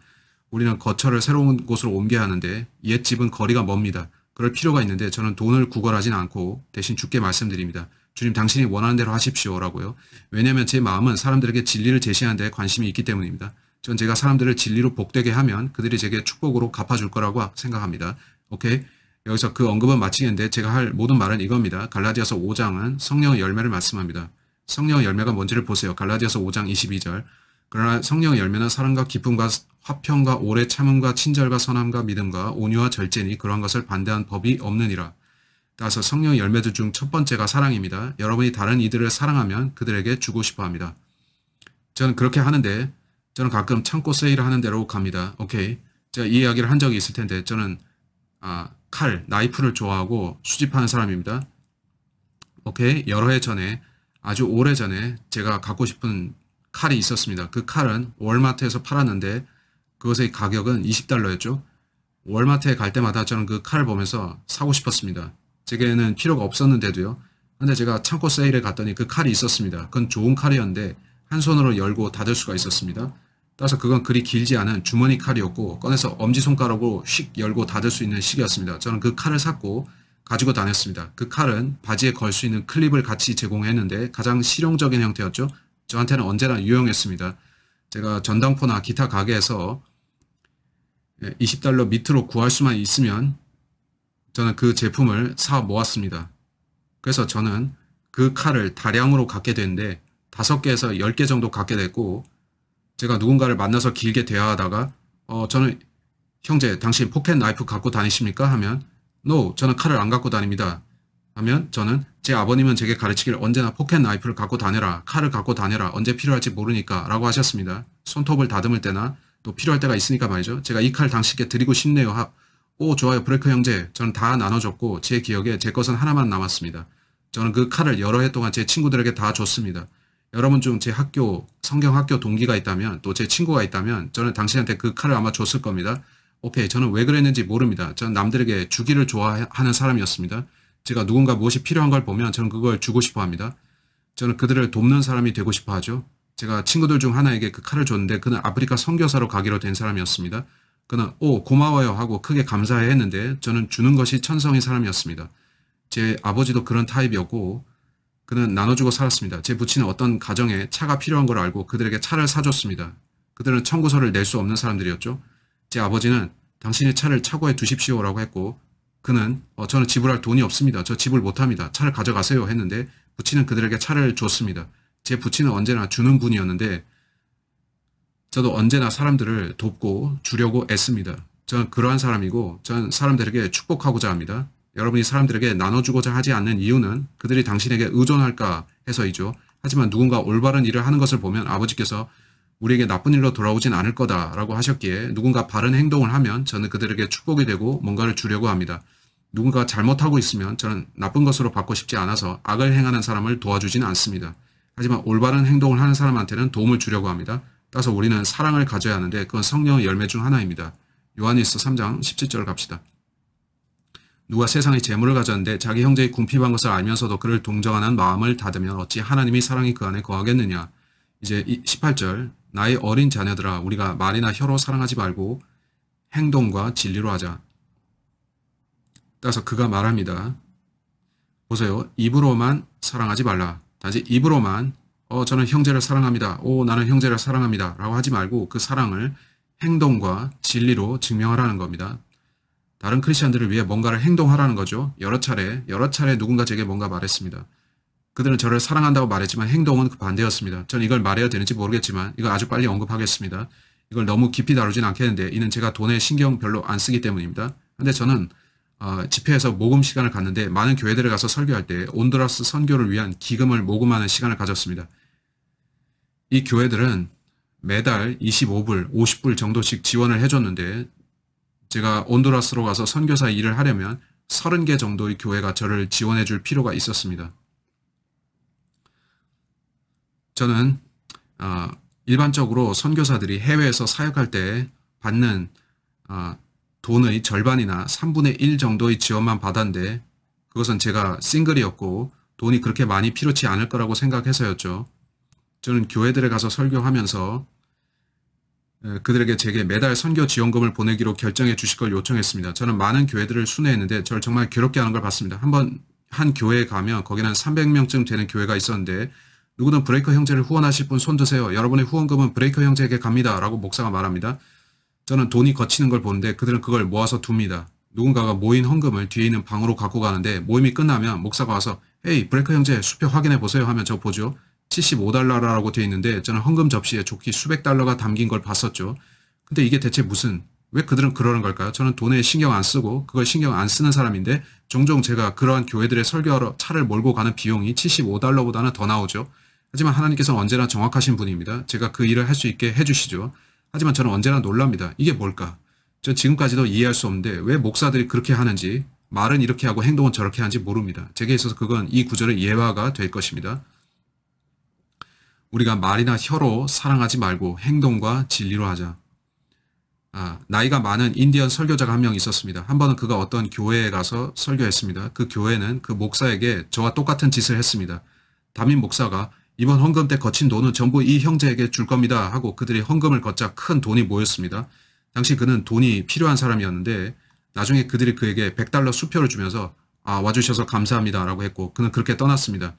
우리는 거처를 새로운 곳으로 옮겨야 하는데 옛 집은 거리가 멉니다. 그럴 필요가 있는데 저는 돈을 구걸하진 않고 대신 주께 말씀드립니다. 주님, 당신이 원하는 대로 하십시오라고요. 왜냐하면 제 마음은 사람들에게 진리를 제시하는 데 관심이 있기 때문입니다. 전 제가 사람들을 진리로 복되게 하면 그들이 제게 축복으로 갚아줄 거라고 생각합니다. 오케이? 여기서 그 언급은 마치겠는데 제가 할 모든 말은 이겁니다. 갈라디아서 5장은 성령의 열매를 말씀합니다. 성령의 열매가 뭔지를 보세요. 갈라디아서 5장 22절. 그러나 성령의 열매는 사랑과 기쁨과 화평과 오래 참음과 친절과 선함과 믿음과 온유와 절제니 그러한 것을 반대한 법이 없느니라. 따라서 성령의 열매들 중 첫 번째가 사랑입니다. 여러분이 다른 이들을 사랑하면 그들에게 주고 싶어 합니다. 저는 그렇게 하는데 저는 가끔 창고 세일을 하는 대로 갑니다. 오케이. 제가 이 이야기를 한 적이 있을 텐데 저는 나이프를 좋아하고 수집하는 사람입니다. 오케이. 여러 해 전에, 아주 오래 전에 제가 갖고 싶은 칼이 있었습니다. 그 칼은 월마트에서 팔았는데 그것의 가격은 $20였죠. 월마트에 갈 때마다 저는 그 칼을 보면서 사고 싶었습니다. 제게는 필요가 없었는데도요. 근데 제가 창고 세일에 갔더니 그 칼이 있었습니다. 그건 좋은 칼이었는데 한 손으로 열고 닫을 수가 있었습니다. 따라서 그건 그리 길지 않은 주머니 칼이었고 꺼내서 엄지손가락으로 휙 열고 닫을 수 있는 식이었습니다. 저는 그 칼을 샀고 가지고 다녔습니다. 그 칼은 바지에 걸 수 있는 클립을 같이 제공했는데 가장 실용적인 형태였죠. 저한테는 언제나 유용했습니다. 제가 전당포나 기타 가게에서 $20 밑으로 구할 수만 있으면 저는 그 제품을 사 모았습니다. 그래서 저는 그 칼을 다량으로 갖게 됐는데 5개에서 10개 정도 갖게 됐고 제가 누군가를 만나서 길게 대화하다가 저는 형제, 당신 포켓 나이프 갖고 다니십니까? 하면 No, 저는 칼을 안 갖고 다닙니다. 하면 저는 제 아버님은 제게 가르치길 언제나 포켓 나이프를 갖고 다녀라, 칼을 갖고 다녀라, 언제 필요할지 모르니까 라고 하셨습니다. 손톱을 다듬을 때나 또 필요할 때가 있으니까 말이죠. 제가 이 칼 당신께 드리고 싶네요. 오, 좋아요. 브레이커 형제. 저는 다 나눠줬고 제 기억에 제 것은 하나만 남았습니다. 저는 그 칼을 여러 해 동안 제 친구들에게 다 줬습니다. 여러분 중 제 학교, 성경학교 동기가 있다면 또 제 친구가 있다면 저는 당신한테 그 칼을 아마 줬을 겁니다. 오케이. 저는 왜 그랬는지 모릅니다. 저는 남들에게 주기를 좋아하는 사람이었습니다. 제가 누군가 무엇이 필요한 걸 보면 저는 그걸 주고 싶어 합니다. 저는 그들을 돕는 사람이 되고 싶어 하죠. 제가 친구들 중 하나에게 그 칼을 줬는데 그는 아프리카 선교사로 가기로 된 사람이었습니다. 그는 오, 고마워요 하고 크게 감사해 했는데 저는 주는 것이 천성인 사람이었습니다. 제 아버지도 그런 타입이었고 그는 나눠주고 살았습니다. 제 부친은 어떤 가정에 차가 필요한 걸 알고 그들에게 차를 사줬습니다. 그들은 청구서를 낼 수 없는 사람들이었죠. 제 아버지는 당신의 차를 차고에 두십시오라고 했고 그는 저는 지불할 돈이 없습니다. 저 지불 못합니다. 차를 가져가세요 했는데 부친은 그들에게 차를 줬습니다. 제 부친은 언제나 주는 분이었는데 저도 언제나 사람들을 돕고 주려고 애씁니다. 저는 그러한 사람이고 저는 사람들에게 축복하고자 합니다. 여러분이 사람들에게 나눠주고자 하지 않는 이유는 그들이 당신에게 의존할까 해서이죠. 하지만 누군가 올바른 일을 하는 것을 보면 아버지께서 우리에게 나쁜 일로 돌아오진 않을 거다라고 하셨기에 누군가 바른 행동을 하면 저는 그들에게 축복이 되고 뭔가를 주려고 합니다. 누군가 잘못하고 있으면 저는 나쁜 것으로 받고 싶지 않아서 악을 행하는 사람을 도와주지는 않습니다. 하지만 올바른 행동을 하는 사람한테는 도움을 주려고 합니다. 따라서 우리는 사랑을 가져야 하는데 그건 성령의 열매 중 하나입니다. 요한일서 3장 17절 갑시다. 누가 세상의 재물을 가졌는데 자기 형제의 궁핍한 것을 알면서도 그를 동정하는 마음을 닫으면 어찌 하나님의 사랑이 그 안에 거하겠느냐. 이제 18절 나의 어린 자녀들아 우리가 말이나 혀로 사랑하지 말고 행동과 진리로 하자. 따라서 그가 말합니다. 보세요. 입으로만 사랑하지 말라. 단지 입으로만 저는 형제를 사랑합니다. 나는 형제를 사랑합니다. 라고 하지 말고 그 사랑을 행동과 진리로 증명하라는 겁니다. 다른 크리스찬들을 위해 뭔가를 행동하라는 거죠. 여러 차례 누군가 제게 뭔가 말했습니다. 그들은 저를 사랑한다고 말했지만 행동은 그 반대였습니다. 저는 이걸 말해야 되는지 모르겠지만 이거 아주 빨리 언급하겠습니다. 이걸 너무 깊이 다루진 않겠는데 이는 제가 돈에 신경 별로 안 쓰기 때문입니다. 근데 저는 집회에서 모금 시간을 갖는데 많은 교회들에 가서 설교할 때 온두라스 선교를 위한 기금을 모금하는 시간을 가졌습니다. 이 교회들은 매달 25불, 50불 정도씩 지원을 해줬는데 제가 온두라스로 가서 선교사 일을 하려면 30개 정도의 교회가 저를 지원해 줄 필요가 있었습니다. 저는 일반적으로 선교사들이 해외에서 사역할 때 받는 돈의 절반이나 3분의 1 정도의 지원만 받았는데 그것은 제가 싱글이었고 돈이 그렇게 많이 필요치 않을 거라고 생각해서였죠. 저는 교회들에 가서 설교하면서 그들에게 제게 매달 선교 지원금을 보내기로 결정해 주실 걸 요청했습니다. 저는 많은 교회들을 순회했는데 저를 정말 괴롭게 하는 걸 봤습니다. 한 교회에 가면 거기는 300명쯤 되는 교회가 있었는데 누구든 브레이커 형제를 후원하실 분 손 드세요. 여러분의 후원금은 브레이커 형제에게 갑니다. 라고 목사가 말합니다. 저는 돈이 거치는 걸 보는데 그들은 그걸 모아서 둡니다. 누군가가 모인 헌금을 뒤에 있는 방으로 갖고 가는데 모임이 끝나면 목사가 와서 헤이 브레이커 형제 수표 확인해 보세요 하면 저 보죠. 75달러라고 되어 있는데 저는 헌금 접시에 좋게 수백 달러가 담긴 걸 봤었죠. 근데 이게 대체 왜 그들은 그러는 걸까요? 저는 돈에 신경 안 쓰고 그걸 신경 안 쓰는 사람인데 종종 제가 그러한 교회들의 설교하러 차를 몰고 가는 비용이 75달러보다는 더 나오죠. 하지만 하나님께서는 언제나 정확하신 분입니다. 제가 그 일을 할 수 있게 해주시죠. 하지만 저는 언제나 놀랍니다. 이게 뭘까? 전 지금까지도 이해할 수 없는데 왜 목사들이 그렇게 하는지 말은 이렇게 하고 행동은 저렇게 하는지 모릅니다. 제게 있어서 그건 이 구절의 예화가 될 것입니다. 우리가 말이나 혀로 사랑하지 말고 행동과 진리로 하자. 나이가 많은 인디언 설교자가 한 명 있었습니다. 한 번은 그가 어떤 교회에 가서 설교했습니다. 그 교회는 그 목사에게 저와 똑같은 짓을 했습니다. 담임 목사가 이번 헌금 때 거친 돈은 전부 이 형제에게 줄 겁니다 하고 그들이 헌금을 걷자 큰 돈이 모였습니다. 당시 그는 돈이 필요한 사람이었는데 나중에 그들이 그에게 100달러 수표를 주면서 와주셔서 감사합니다 라고 했고 그는 그렇게 떠났습니다.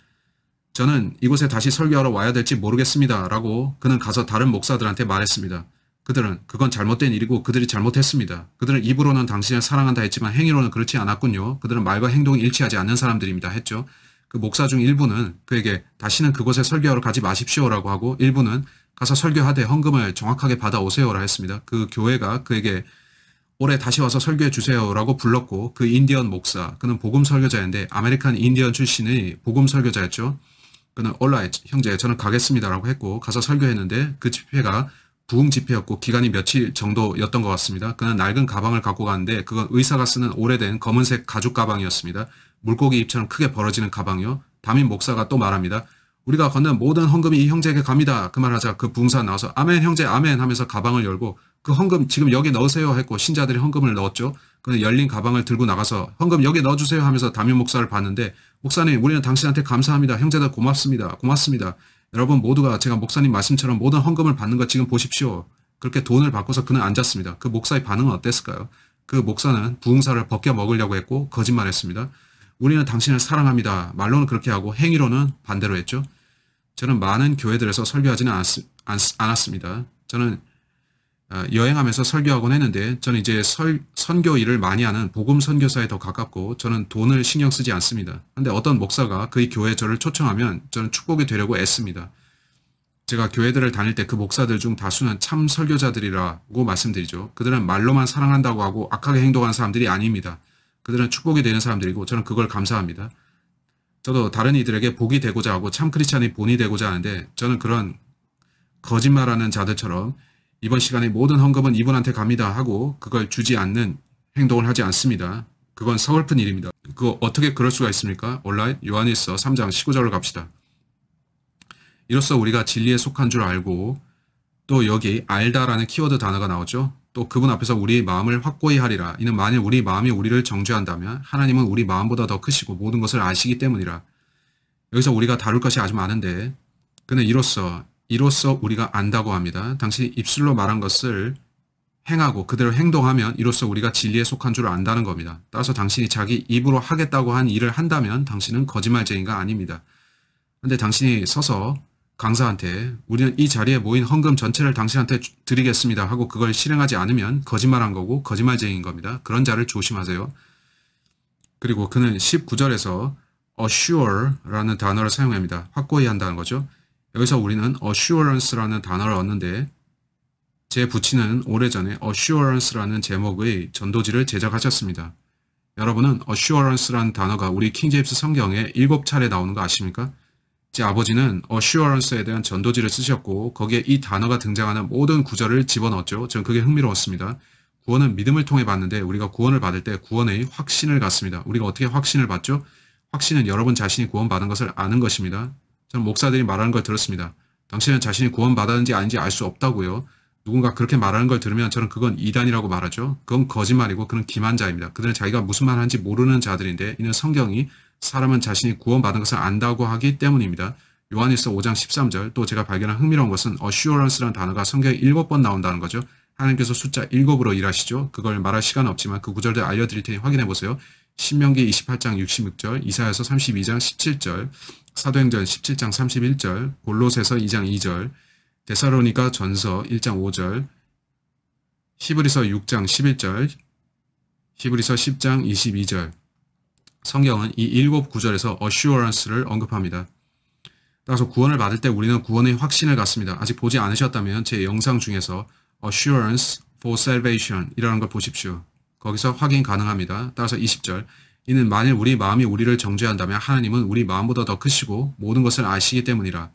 저는 이곳에 다시 설교하러 와야 될지 모르겠습니다 라고 그는 가서 다른 목사들한테 말했습니다. 그들은 그건 잘못된 일이고 그들이 잘못했습니다. 그들은 입으로는 당신을 사랑한다 했지만 행위로는 그렇지 않았군요. 그들은 말과 행동이 일치하지 않는 사람들입니다 했죠. 그 목사 중 일부는 그에게 다시는 그곳에 설교하러 가지 마십시오라고 하고 일부는 가서 설교하되 헌금을 정확하게 받아오세요라 했습니다. 그 교회가 그에게 올해 다시 와서 설교해 주세요라고 불렀고 그 인디언 목사, 그는 복음 설교자인데 아메리칸 인디언 출신의 복음 설교자였죠. 그는 alright 형제 저는 가겠습니다라고 했고 가서 설교했는데 그 집회가 부흥 집회였고 기간이 며칠 정도였던 것 같습니다. 그는 낡은 가방을 갖고 갔는데 그건 의사가 쓰는 오래된 검은색 가죽 가방이었습니다. 물고기 입처럼 크게 벌어지는 가방이요. 담임 목사가 또 말합니다. 우리가 건넨 모든 헌금이 이 형제에게 갑니다. 그 말하자 그 부흥사 나와서 아멘 형제 아멘 하면서 가방을 열고 그 헌금 지금 여기 넣으세요 했고 신자들이 헌금을 넣었죠. 그는 열린 가방을 들고 나가서 헌금 여기 넣어주세요 하면서 담임 목사를 봤는데 목사님 우리는 당신한테 감사합니다. 형제들 고맙습니다. 고맙습니다. 여러분 모두가 제가 목사님 말씀처럼 모든 헌금을 받는 거 지금 보십시오. 그렇게 돈을 받고서 그는 앉았습니다. 그 목사의 반응은 어땠을까요? 그 목사는 부흥사를 벗겨 먹으려고 했고 거짓말했습니다. 우리는 당신을 사랑합니다. 말로는 그렇게 하고 행위로는 반대로 했죠. 저는 많은 교회들에서 설교하지는 않았습니다. 저는 여행하면서 설교하곤 했는데 저는 이제 선교 일을 많이 하는 복음 선교사에 더 가깝고 저는 돈을 신경 쓰지 않습니다. 그런데 어떤 목사가 그의 교회에 저를 초청하면 저는 축복이 되려고 애씁니다. 제가 교회들을 다닐 때 그 목사들 중 다수는 참 설교자들이라고 말씀드리죠. 그들은 말로만 사랑한다고 하고 악하게 행동하는 사람들이 아닙니다. 그들은 축복이 되는 사람들이고 저는 그걸 감사합니다. 저도 다른 이들에게 복이 되고자 하고 참 크리스찬이 본이 되고자 하는데 저는 그런 거짓말하는 자들처럼 이번 시간에 모든 헌금은 이분한테 갑니다 하고 그걸 주지 않는 행동을 하지 않습니다. 그건 서글픈 일입니다. 그거 어떻게 그럴 수가 있습니까? 온라인 요한일서 3장 19절로 갑시다. 이로써 우리가 진리에 속한 줄 알고 또 여기 알다라는 키워드 단어가 나오죠. 또 그분 앞에서 우리의 마음을 확고히 하리라. 이는 만일 우리 마음이 우리를 정죄한다면 하나님은 우리 마음보다 더 크시고 모든 것을 아시기 때문이라. 여기서 우리가 다룰 것이 아주 많은데 그는 이로써 이로써 우리가 안다고 합니다. 당신이 입술로 말한 것을 행하고 그대로 행동하면 이로써 우리가 진리에 속한 줄 안다는 겁니다. 따라서 당신이 자기 입으로 하겠다고 한 일을 한다면 당신은 거짓말쟁이가 아닙니다. 근데 당신이 서서 강사한테 우리는 이 자리에 모인 헌금 전체를 당신한테 드리겠습니다 하고 그걸 실행하지 않으면 거짓말한 거고 거짓말쟁이인 겁니다. 그런 자를 조심하세요. 그리고 그는 19절에서 assure라는 단어를 사용합니다. 확고히 한다는 거죠. 여기서 우리는 assurance라는 단어를 얻는데 제 부친은 오래전에 assurance라는 제목의 전도지를 제작하셨습니다. 여러분은 assurance라는 단어가 우리 킹제임스 성경에 7차례 나오는 거 아십니까? 제 아버지는 assurance에 대한 전도지를 쓰셨고 거기에 이 단어가 등장하는 모든 구절을 집어넣었죠. 저는 그게 흥미로웠습니다. 구원은 믿음을 통해 받는데 우리가 구원을 받을 때 구원의 확신을 갖습니다. 우리가 어떻게 확신을 받죠? 확신은 여러분 자신이 구원받은 것을 아는 것입니다. 저는 목사들이 말하는 걸 들었습니다. 당신은 자신이 구원받았는지 아닌지 알 수 없다고요. 누군가 그렇게 말하는 걸 들으면 저는 그건 이단이라고 말하죠. 그건 거짓말이고 그는 기만자입니다. 그들은 자기가 무슨 말 하는지 모르는 자들인데 이는 성경이 사람은 자신이 구원받은 것을 안다고 하기 때문입니다. 요한일서 5장 13절 또 제가 발견한 흥미로운 것은 assurance라는 단어가 성경에 7번 나온다는 거죠. 하나님께서 숫자 7으로 일하시죠. 그걸 말할 시간은 없지만 그 구절들 알려드릴 테니 확인해 보세요. 신명기 28장 66절, 이사야서 32장 17절, 사도행전 17장 31절, 골로새서 2장 2절, 데살로니가 전서 1장 5절, 히브리서 6장 11절, 히브리서 10장 22절. 성경은 이 7구절에서 assurance를 언급합니다. 따라서 구원을 받을 때 우리는 구원의 확신을 갖습니다. 아직 보지 않으셨다면 제 영상 중에서 assurance for salvation 이라는 걸 보십시오. 거기서 확인 가능합니다. 따라서 20절 이는 만일 우리 마음이 우리를 정죄한다면 하나님은 우리 마음보다 더 크시고 모든 것을 아시기 때문이라.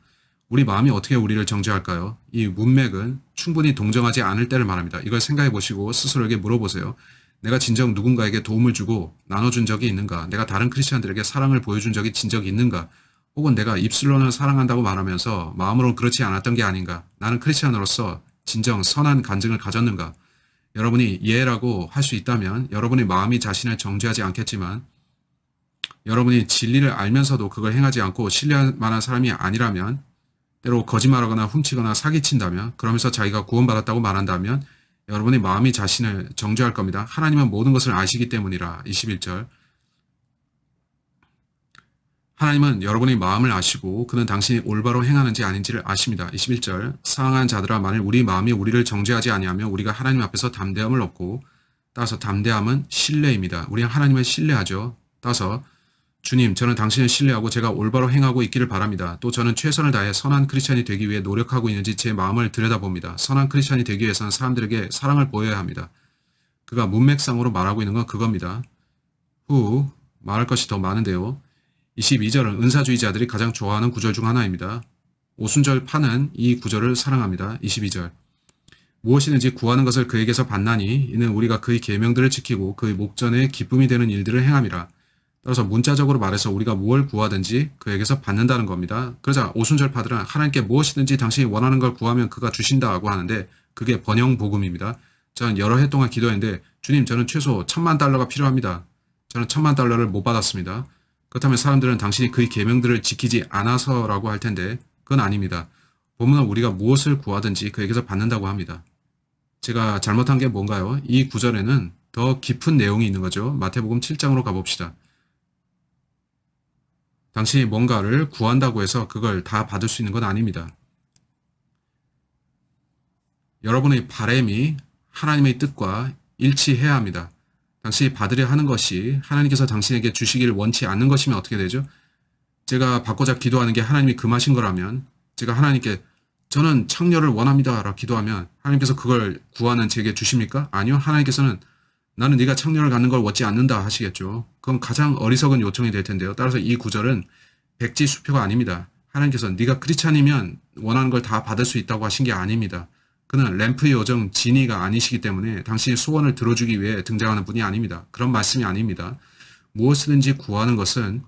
우리 마음이 어떻게 우리를 정죄할까요? 이 문맥은 충분히 동정하지 않을 때를 말합니다. 이걸 생각해 보시고 스스로에게 물어보세요. 내가 진정 누군가에게 도움을 주고 나눠준 적이 있는가? 내가 다른 크리스천들에게 사랑을 보여준 적이 진적이 있는가? 혹은 내가 입술로는 사랑한다고 말하면서 마음으로는 그렇지 않았던 게 아닌가? 나는 크리스천으로서 진정 선한 간증을 가졌는가? 여러분이 예라고 할 수 있다면 여러분의 마음이 자신을 정죄하지 않겠지만 여러분이 진리를 알면서도 그걸 행하지 않고 신뢰할 만한 사람이 아니라면 때로 거짓말하거나 훔치거나 사기친다면 그러면서 자기가 구원받았다고 말한다면 여러분의 마음이 자신을 정죄할 겁니다. 하나님은 모든 것을 아시기 때문이라. 21절 하나님은 여러분의 마음을 아시고 그는 당신이 올바로 행하는지 아닌지를 아십니다. 21절 사랑하는 자들아 만일 우리 마음이 우리를 정죄하지 아니하면 우리가 하나님 앞에서 담대함을 얻고 따라서 담대함은 신뢰입니다. 우리는 하나님을 신뢰하죠. 따라서 주님 저는 당신을 신뢰하고 제가 올바로 행하고 있기를 바랍니다. 또 저는 최선을 다해 선한 크리스천이 되기 위해 노력하고 있는지 제 마음을 들여다봅니다. 선한 크리스천이 되기 위해서는 사람들에게 사랑을 보여야 합니다. 그가 문맥상으로 말하고 있는 건 그겁니다. 후 말할 것이 더 많은데요. 22절은 은사주의자들이 가장 좋아하는 구절 중 하나입니다. 오순절 파는 이 구절을 사랑합니다. 22절 무엇이든지 구하는 것을 그에게서 받나니 이는 우리가 그의 계명들을 지키고 그의 목전에 기쁨이 되는 일들을 행함이라. 따라서 문자적으로 말해서 우리가 무엇을 구하든지 그에게서 받는다는 겁니다. 그러자 오순절 파들은 하나님께 무엇이든지 당신이 원하는 걸 구하면 그가 주신다고 하는데 그게 번영 복음입니다. 저는 여러 해 동안 기도했는데 주님 저는 최소 $10,000,000가 필요합니다. 저는 $10,000,000를 못 받았습니다. 그렇다면 사람들은 당신이 그의 계명들을 지키지 않아서라고 할 텐데 그건 아닙니다. 본문은 우리가 무엇을 구하든지 그에게서 받는다고 합니다. 제가 잘못한 게 뭔가요? 이 구절에는 더 깊은 내용이 있는 거죠. 마태복음 7장으로 가봅시다. 당신이 뭔가를 구한다고 해서 그걸 다 받을 수 있는 건 아닙니다. 여러분의 바람이 하나님의 뜻과 일치해야 합니다. 당신이 받으려 하는 것이 하나님께서 당신에게 주시기를 원치 않는 것이면 어떻게 되죠? 제가 받고자 기도하는 게 하나님이 금하신 거라면 제가 하나님께 저는 창녀를 원합니다 라고 기도하면 하나님께서 그걸 구하는 제게 주십니까? 아니요. 하나님께서는 나는 네가 창녀를 갖는 걸 원치 않는다 하시겠죠. 그건 가장 어리석은 요청이 될 텐데요. 따라서 이 구절은 백지수표가 아닙니다. 하나님께서 네가 크리스찬이면 원하는 걸 다 받을 수 있다고 하신 게 아닙니다. 그는 램프의 요정 지니가 아니시기 때문에 당신의 소원을 들어주기 위해 등장하는 분이 아닙니다. 그런 말씀이 아닙니다. 무엇이든지 구하는 것은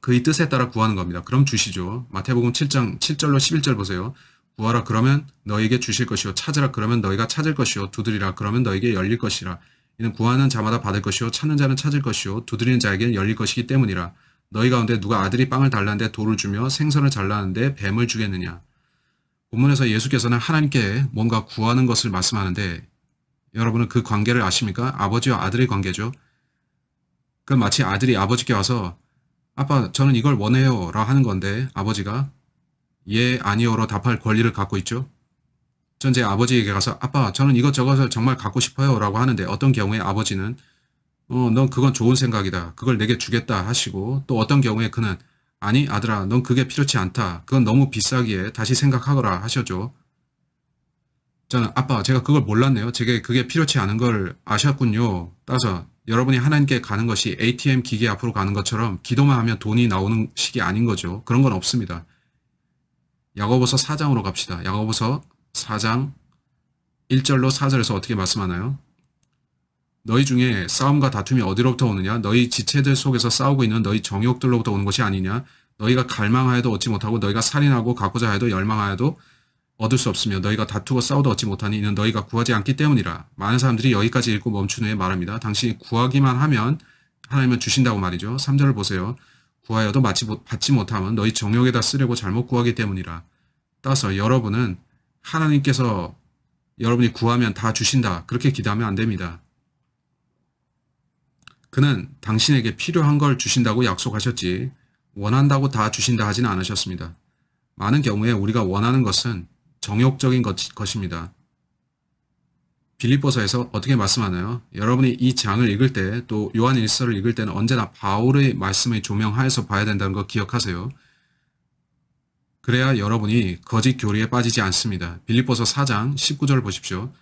그의 뜻에 따라 구하는 겁니다. 그럼 주시죠. 마태복음 7장 7절로 11절 보세요. 구하라 그러면 너에게 주실 것이요 찾으라 그러면 너희가 찾을 것이요 두드리라 그러면 너에게 열릴 것이라. 이는 구하는 자마다 받을 것이요 찾는 자는 찾을 것이요 두드리는 자에게는 열릴 것이기 때문이라. 너희 가운데 누가 아들이 빵을 달라는데 돌을 주며 생선을 잘라는데 뱀을 주겠느냐. 본문에서 예수께서는 하나님께 뭔가 구하는 것을 말씀하는데 여러분은 그 관계를 아십니까? 아버지와 아들의 관계죠. 그 마치 아들이 아버지께 와서 아빠 저는 이걸 원해요 라 하는 건데 아버지가 예 아니요로 답할 권리를 갖고 있죠. 전 제 아버지에게 가서 아빠 저는 이것저것을 정말 갖고 싶어요 라고 하는데 어떤 경우에 아버지는 넌 그건 좋은 생각이다. 그걸 내게 주겠다 하시고 또 어떤 경우에 그는 아니 아들아 넌 그게 필요치 않다. 그건 너무 비싸기에 다시 생각하거라 하셨죠. 저는 아빠 제가 그걸 몰랐네요. 제게 그게 필요치 않은 걸 아셨군요. 따라서 여러분이 하나님께 가는 것이 ATM 기계 앞으로 가는 것처럼 기도만 하면 돈이 나오는 식이 아닌 거죠. 그런 건 없습니다. 야고보서 4장으로 갑시다. 야고보서 4장 1절로 4절에서 어떻게 말씀하나요? 너희 중에 싸움과 다툼이 어디로부터 오느냐? 너희 지체들 속에서 싸우고 있는 너희 정욕들로부터 오는 것이 아니냐? 너희가 갈망하여도 얻지 못하고 너희가 살인하고 갖고자 하여도 열망하여도 얻을 수 없으며 너희가 다투고 싸워도 얻지 못하니 이는 너희가 구하지 않기 때문이라. 많은 사람들이 여기까지 읽고 멈춘 후에 말합니다. 당신이 구하기만 하면 하나님은 주신다고 말이죠. 3절을 보세요. 구하여도 받지 못하면 너희 정욕에다 쓰려고 잘못 구하기 때문이라. 따라서 여러분은 하나님께서 여러분이 구하면 다 주신다. 그렇게 기도하면 안 됩니다. 그는 당신에게 필요한 걸 주신다고 약속하셨지 원한다고 다 주신다 하지는 않으셨습니다. 많은 경우에 우리가 원하는 것은 정욕적인 것입니다. 빌립보서에서 어떻게 말씀하나요? 여러분이 이 장을 읽을 때 또 요한 1서를 읽을 때는 언제나 바울의 말씀의 조명하에서 봐야 된다는 거 기억하세요. 그래야 여러분이 거짓 교리에 빠지지 않습니다. 빌립보서 4장 19절을 보십시오.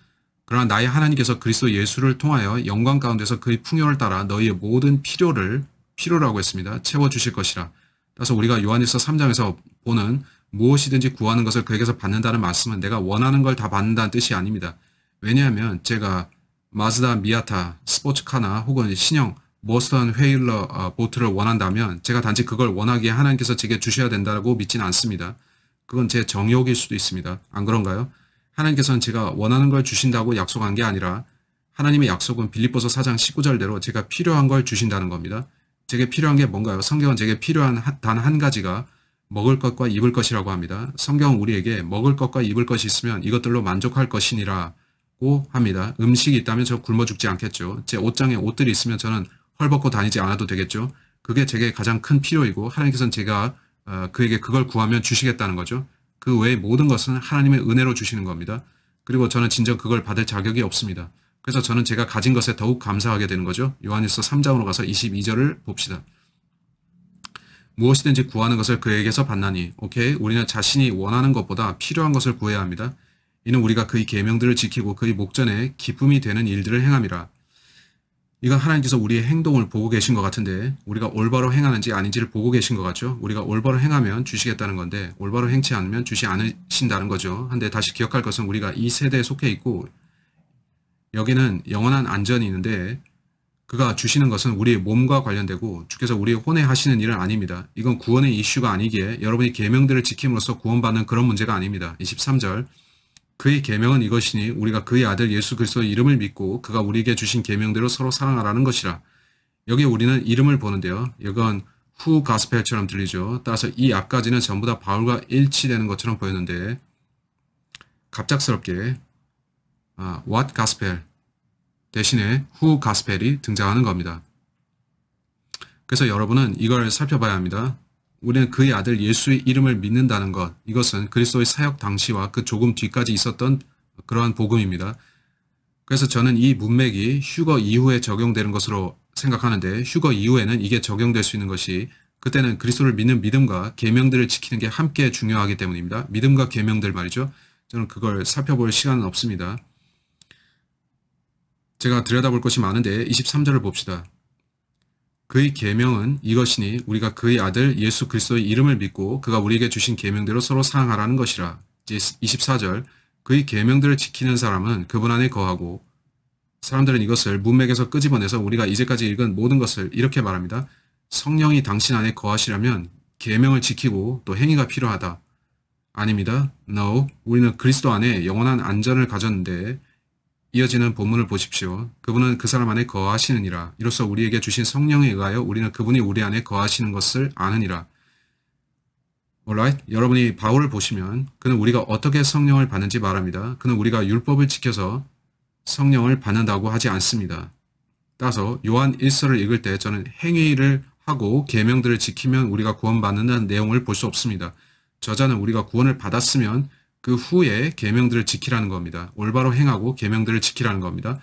그러나 나의 하나님께서 그리스도 예수를 통하여 영광 가운데서 그의 풍요를 따라 너희의 모든 필요라고 했습니다. 채워주실 것이라. 따라서 우리가 요한일서 3장에서 보는 무엇이든지 구하는 것을 그에게서 받는다는 말씀은 내가 원하는 걸 다 받는다는 뜻이 아닙니다. 왜냐하면 제가 마즈다 미아타 스포츠카나 혹은 신형 보스턴 회일러 보트를 원한다면 제가 단지 그걸 원하기에 하나님께서 제게 주셔야 된다고 믿지는 않습니다. 그건 제 정욕일 수도 있습니다. 안 그런가요? 하나님께서는 제가 원하는 걸 주신다고 약속한 게 아니라 하나님의 약속은 빌립보서 4장 19절대로 제가 필요한 걸 주신다는 겁니다. 제게 필요한 게 뭔가요? 성경은 제게 필요한 단 한 가지가 먹을 것과 입을 것이라고 합니다. 성경은 우리에게 먹을 것과 입을 것이 있으면 이것들로 만족할 것이니라고 합니다. 음식이 있다면 저 굶어 죽지 않겠죠. 제 옷장에 옷들이 있으면 저는 헐벗고 다니지 않아도 되겠죠. 그게 제게 가장 큰 필요이고 하나님께서는 제가 그에게 그걸 구하면 주시겠다는 거죠. 그 외의 모든 것은 하나님의 은혜로 주시는 겁니다. 그리고 저는 진정 그걸 받을 자격이 없습니다. 그래서 저는 제가 가진 것에 더욱 감사하게 되는 거죠. 요한일서 3장으로 가서 22절을 봅시다. 무엇이든지 구하는 것을 그에게서 받나니. 오케이? 우리는 자신이 원하는 것보다 필요한 것을 구해야 합니다. 이는 우리가 그의 계명들을 지키고 그의 목전에 기쁨이 되는 일들을 행함이라. 이건 하나님께서 우리의 행동을 보고 계신 것 같은데 우리가 올바로 행하는지 아닌지를 보고 계신 것 같죠. 우리가 올바로 행하면 주시겠다는 건데 올바로 행치 않으면 주시 않으신다는 거죠. 근데 다시 기억할 것은 우리가 이 세대에 속해 있고 여기는 영원한 안전이 있는데 그가 주시는 것은 우리의 몸과 관련되고 주께서 우리의 혼에 하시는 일은 아닙니다. 이건 구원의 이슈가 아니기에 여러분이 계명들을 지킴으로써 구원받는 그런 문제가 아닙니다. 23절 그의 계명은 이것이니 우리가 그의 아들 예수 그리스도의 이름을 믿고 그가 우리에게 주신 계명대로 서로 사랑하라는 것이라. 여기 우리는 이름을 보는데요. 이건 후 가스펠처럼 들리죠. 따라서 이 앞까지는 전부 다 바울과 일치되는 것처럼 보였는데 갑작스럽게 what gospel 대신에 who gospel이 등장하는 겁니다. 그래서 여러분은 이걸 살펴봐야 합니다. 우리는 그의 아들 예수의 이름을 믿는다는 것, 이것은 그리스도의 사역 당시와 그 조금 뒤까지 있었던 그러한 복음입니다. 그래서 저는 이 문맥이 휴거 이후에 적용되는 것으로 생각하는데 휴거 이후에는 이게 적용될 수 있는 것이 그때는 그리스도를 믿는 믿음과 계명들을 지키는 게 함께 중요하기 때문입니다. 믿음과 계명들 말이죠. 저는 그걸 살펴볼 시간은 없습니다. 제가 들여다볼 것이 많은데 23절을 봅시다. 그의 계명은 이것이니 우리가 그의 아들 예수 그리스도의 이름을 믿고 그가 우리에게 주신 계명대로 서로 사랑하라는 것이라. 24절 그의 계명들을 지키는 사람은 그분 안에 거하고 사람들은 이것을 문맥에서 끄집어내서 우리가 이제까지 읽은 모든 것을 이렇게 말합니다. 성령이 당신 안에 거하시려면 계명을 지키고 또 행위가 필요하다. 아닙니다. No. 우리는 그리스도 안에 영원한 안전을 가졌는데 이어지는 본문을 보십시오. 그분은 그 사람 안에 거하시느니라. 이로써 우리에게 주신 성령에 의하여 우리는 그분이 우리 안에 거하시는 것을 아느니라. alright? 여러분이 바울을 보시면 그는 우리가 어떻게 성령을 받는지 말합니다. 그는 우리가 율법을 지켜서 성령을 받는다고 하지 않습니다. 따라서 요한 1서를 읽을 때 저는 행위를 하고 계명들을 지키면 우리가 구원받는다는 내용을 볼 수 없습니다. 저자는 우리가 구원을 받았으면 그 후에 계명들을 지키라는 겁니다. 올바로 행하고 계명들을 지키라는 겁니다.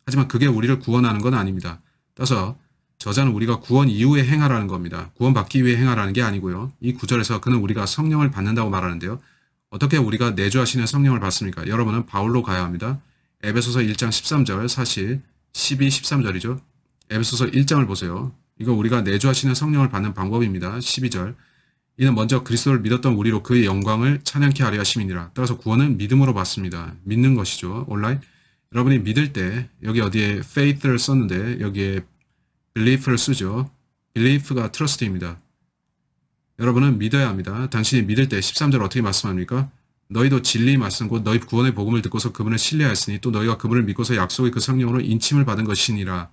하지만 그게 우리를 구원하는 건 아닙니다. 따라서 저자는 우리가 구원 이후에 행하라는 겁니다. 구원받기 위해 행하라는 게 아니고요. 이 구절에서 그는 우리가 성령을 받는다고 말하는데요. 어떻게 우리가 내주하시는 성령을 받습니까? 여러분은 바울로 가야 합니다. 에베소서 1장 13절, 사실 12, 13절이죠. 에베소서 1장을 보세요. 이거 우리가 내주하시는 성령을 받는 방법입니다. 12절. 이는 먼저 그리스도를 믿었던 우리로 그의 영광을 찬양케 하려 하심이니라. 따라서 구원은 믿음으로 받습니다. 믿는 것이죠. 온라인. 여러분이 믿을 때 여기 어디에 faith를 썼는데 여기에 belief를 쓰죠. belief가 trust입니다. 여러분은 믿어야 합니다. 당신이 믿을 때 13절 어떻게 말씀합니까? 너희도 진리 말씀 곧 너희 구원의 복음을 듣고서 그분을 신뢰하였으니 또 너희가 그분을 믿고서 약속의 그 성령으로 인침을 받은 것이니라.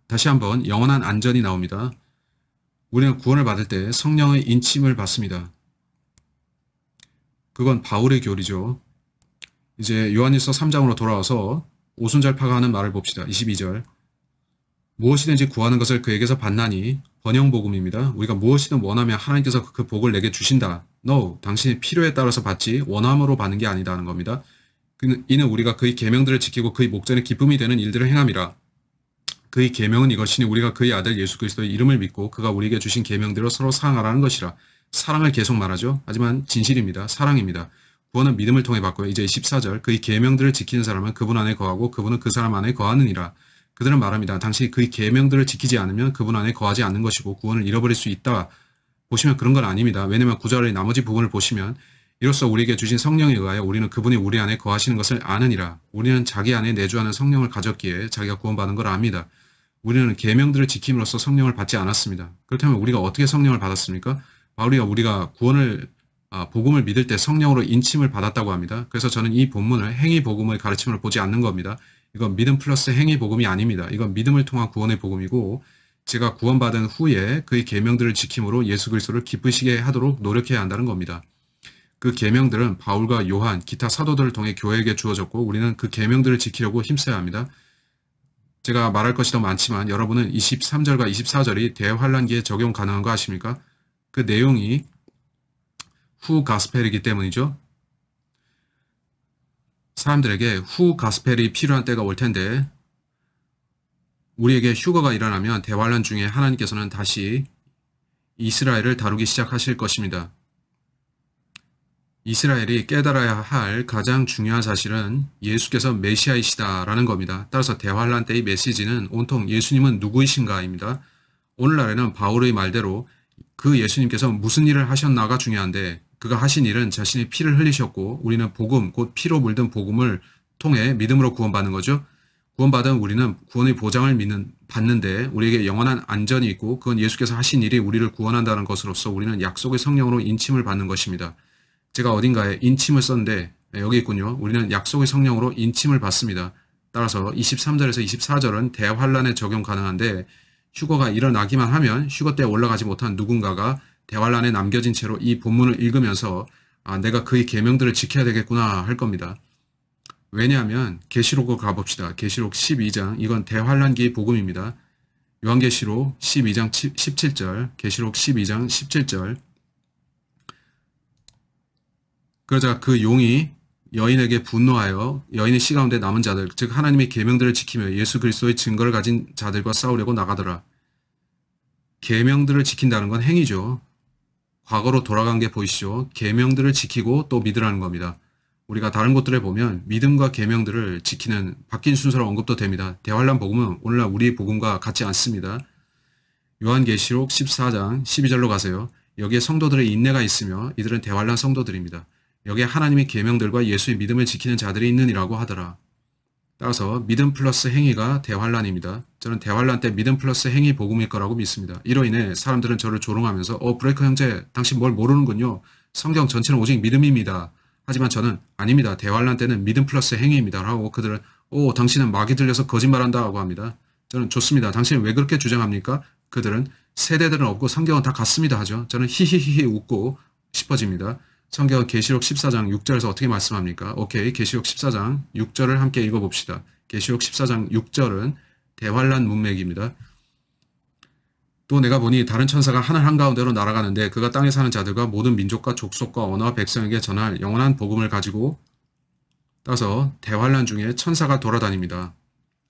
다시 한번 영원한 안전이 나옵니다. 우리는 구원을 받을 때 성령의 인침을 받습니다. 그건 바울의 교리죠. 이제 요한일서 3장으로 돌아와서 오순절파가 하는 말을 봅시다. 22절. 무엇이든지 구하는 것을 그에게서 받나니 번영복음입니다. 우리가 무엇이든 원하면 하나님께서 그 복을 내게 주신다. No, 당신의 필요에 따라서 받지 원함으로 받는 게 아니다는 겁니다. 이는 우리가 그의 계명들을 지키고 그의 목전에 기쁨이 되는 일들을 행함이라. 그의 계명은 이것이니 우리가 그의 아들 예수 그리스도의 이름을 믿고 그가 우리에게 주신 계명대로 서로 사랑하라는 것이라. 사랑을 계속 말하죠. 하지만 진실입니다. 사랑입니다. 구원은 믿음을 통해 받고요. 이제 14절. 그의 계명들을 지키는 사람은 그분 안에 거하고 그분은 그 사람 안에 거하느니라. 그들은 말합니다. 당신이 그의 계명들을 지키지 않으면 그분 안에 거하지 않는 것이고 구원을 잃어버릴 수 있다. 보시면 그런 건 아닙니다. 왜냐하면 구절의 나머지 부분을 보시면 이로써 우리에게 주신 성령에 의하여 우리는 그분이 우리 안에 거하시는 것을 아느니라. 우리는 자기 안에 내주하는 성령을 가졌기에 자기가 구원받은 걸 압니다. 우리는 계명들을 지킴으로써 성령을 받지 않았습니다. 그렇다면 우리가 어떻게 성령을 받았습니까? 바울이 우리가 복음을 믿을 때 성령으로 인침을 받았다고 합니다. 그래서 저는 이 본문을 행위 복음의 가르침을 보지 않는 겁니다. 이건 믿음 플러스 행위 복음이 아닙니다. 이건 믿음을 통한 구원의 복음이고 제가 구원받은 후에 그의 계명들을 지킴으로 예수 그리스도를 기쁘시게 하도록 노력해야 한다는 겁니다. 그 계명들은 바울과 요한, 기타 사도들을 통해 교회에게 주어졌고 우리는 그 계명들을 지키려고 힘써야 합니다. 제가 말할 것이 더 많지만 여러분은 23절과 24절이 대환란기에 적용 가능한 거 아십니까? 그 내용이 후 가스펠이기 때문이죠. 사람들에게 후 가스펠이 필요한 때가 올 텐데 우리에게 휴거가 일어나면 대환란 중에 하나님께서는 다시 이스라엘을 다루기 시작하실 것입니다. 이스라엘이 깨달아야 할 가장 중요한 사실은 예수께서 메시아이시다라는 겁니다. 따라서 대환란 때의 메시지는 온통 예수님은 누구이신가입니다. 오늘날에는 바울의 말대로 그 예수님께서 무슨 일을 하셨나가 중요한데 그가 하신 일은 자신의 피를 흘리셨고 우리는 복음, 곧 피로 물든 복음을 통해 믿음으로 구원받는 거죠. 구원받은 우리는 구원의 보장을 받는데 우리에게 영원한 안전이 있고 그건 예수께서 하신 일이 우리를 구원한다는 것으로서 우리는 약속의 성령으로 인침을 받는 것입니다. 제가 어딘가에 인침을 썼는데 여기 있군요. 우리는 약속의 성령으로 인침을 받습니다. 따라서 23절에서 24절은 대환란에 적용 가능한데 휴거가 일어나기만 하면 휴거 때 올라가지 못한 누군가가 대환란에 남겨진 채로 이 본문을 읽으면서 내가 그의 계명들을 지켜야 되겠구나 할 겁니다. 왜냐하면 계시록을 가봅시다. 계시록 12장 이건 대환란기의 복음입니다. 요한계시록 12장 17절 계시록 12장 17절 그러자 그 용이 여인에게 분노하여 여인의 씨 가운데 남은 자들 즉 하나님의 계명들을 지키며 예수 그리스도의 증거를 가진 자들과 싸우려고 나가더라. 계명들을 지킨다는 건 행위죠. 과거로 돌아간 게 보이시죠? 계명들을 지키고 또 믿으라는 겁니다. 우리가 다른 곳들에 보면 믿음과 계명들을 지키는 바뀐 순서로 언급도 됩니다. 대환란 복음은 오늘날 우리의 복음과 같지 않습니다. 요한계시록 14장 12절로 가세요. 여기에 성도들의 인내가 있으며 이들은 대환란 성도들입니다. 여기에 하나님의 계명들과 예수의 믿음을 지키는 자들이 있느니라고 하더라. 따라서 믿음 플러스 행위가 대환란입니다. 저는 대환란 때 믿음 플러스 행위 복음일 거라고 믿습니다. 이로 인해 사람들은 저를 조롱하면서 브레이커 형제 당신 뭘 모르는군요. 성경 전체는 오직 믿음입니다. 하지만 저는 아닙니다. 대환란 때는 믿음 플러스 행위입니다. 하고 그들은 당신은 마귀 들려서 거짓말한다 하고 합니다. 저는 좋습니다. 당신은 왜 그렇게 주장합니까? 그들은 세대들은 없고 성경은 다 같습니다 하죠. 저는 히히히히 웃고 싶어집니다. 성경은 계시록 14장 6절에서 어떻게 말씀합니까? 오케이, 계시록 14장 6절을 함께 읽어봅시다. 계시록 14장 6절은 대환란 문맥입니다. 또 내가 보니 다른 천사가 하늘 한가운데로 날아가는데 그가 땅에 사는 자들과 모든 민족과 족속과 언어와 백성에게 전할 영원한 복음을 가지고 따서 대환란 중에 천사가 돌아다닙니다.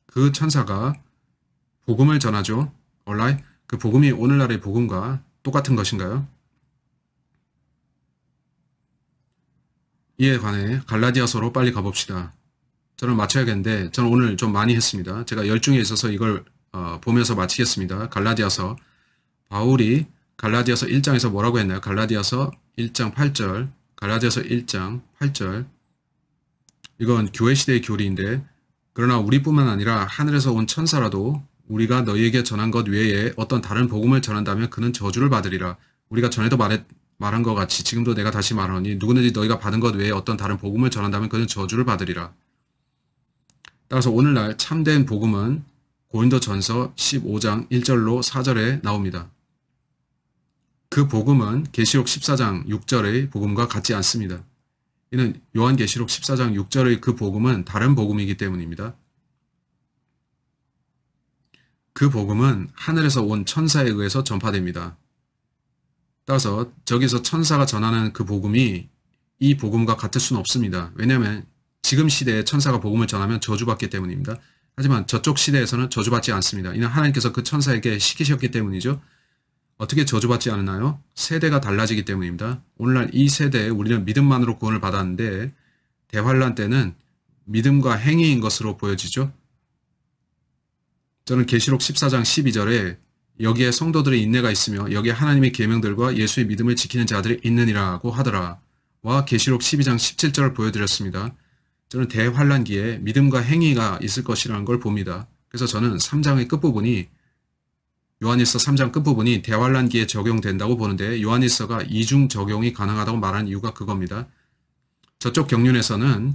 그 천사가 복음을 전하죠. alright? 그 복음이 오늘날의 복음과 똑같은 것인가요? 이에 관해 갈라디아서로 빨리 가봅시다. 저는 마쳐야겠는데 저는 오늘 좀 많이 했습니다. 제가 열중에 있어서 이걸 보면서 마치겠습니다. 갈라디아서, 바울이 갈라디아서 1장에서 뭐라고 했나요? 갈라디아서 1장 8절, 갈라디아서 1장 8절. 이건 교회 시대의 교리인데, 그러나 우리뿐만 아니라 하늘에서 온 천사라도 우리가 너희에게 전한 것 외에 어떤 다른 복음을 전한다면 그는 저주를 받으리라. 우리가 전에도 말한 것 같이 지금도 내가 다시 말하노니 누구든지 너희가 받은 것 외에 어떤 다른 복음을 전한다면 그는 저주를 받으리라. 따라서 오늘날 참된 복음은 고린도전서 15장 1절로 4절에 나옵니다. 그 복음은 계시록 14장 6절의 복음과 같지 않습니다. 이는 요한계시록 14장 6절의 그 복음은 다른 복음이기 때문입니다. 그 복음은 하늘에서 온 천사에 의해서 전파됩니다. 따라서 저기서 천사가 전하는 그 복음이 이 복음과 같을 수는 없습니다. 왜냐하면 지금 시대에 천사가 복음을 전하면 저주받기 때문입니다. 하지만 저쪽 시대에서는 저주받지 않습니다. 이는 하나님께서 그 천사에게 시키셨기 때문이죠. 어떻게 저주받지 않나요? 세대가 달라지기 때문입니다. 오늘날 이 세대에 우리는 믿음만으로 구원을 받았는데 대환란 때는 믿음과 행위인 것으로 보여지죠. 저는 계시록 14장 12절에 여기에 성도들의 인내가 있으며 여기에 하나님의 계명들과 예수의 믿음을 지키는 자들이 있느니라고 하더라. 와 계시록 12장 17절을 보여드렸습니다. 저는 대환란기에 믿음과 행위가 있을 것이라는 걸 봅니다. 그래서 저는 3장의 끝부분이 요한일서 3장 끝부분이 대환란기에 적용된다고 보는데 요한일서가 이중 적용이 가능하다고 말하는 이유가 그겁니다. 저쪽 경륜에서는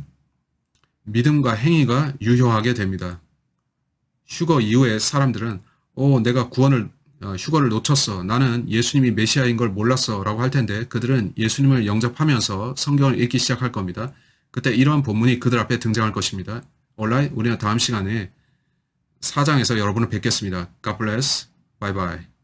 믿음과 행위가 유효하게 됩니다. 휴거 이후에 사람들은 내가 휴거를 놓쳤어. 나는 예수님이 메시아인 걸 몰랐어 라고 할 텐데 그들은 예수님을 영접하면서 성경을 읽기 시작할 겁니다. 그때 이러한 본문이 그들 앞에 등장할 것입니다. alright? 우리는 다음 시간에 4장에서 여러분을 뵙겠습니다. God bless. Bye bye.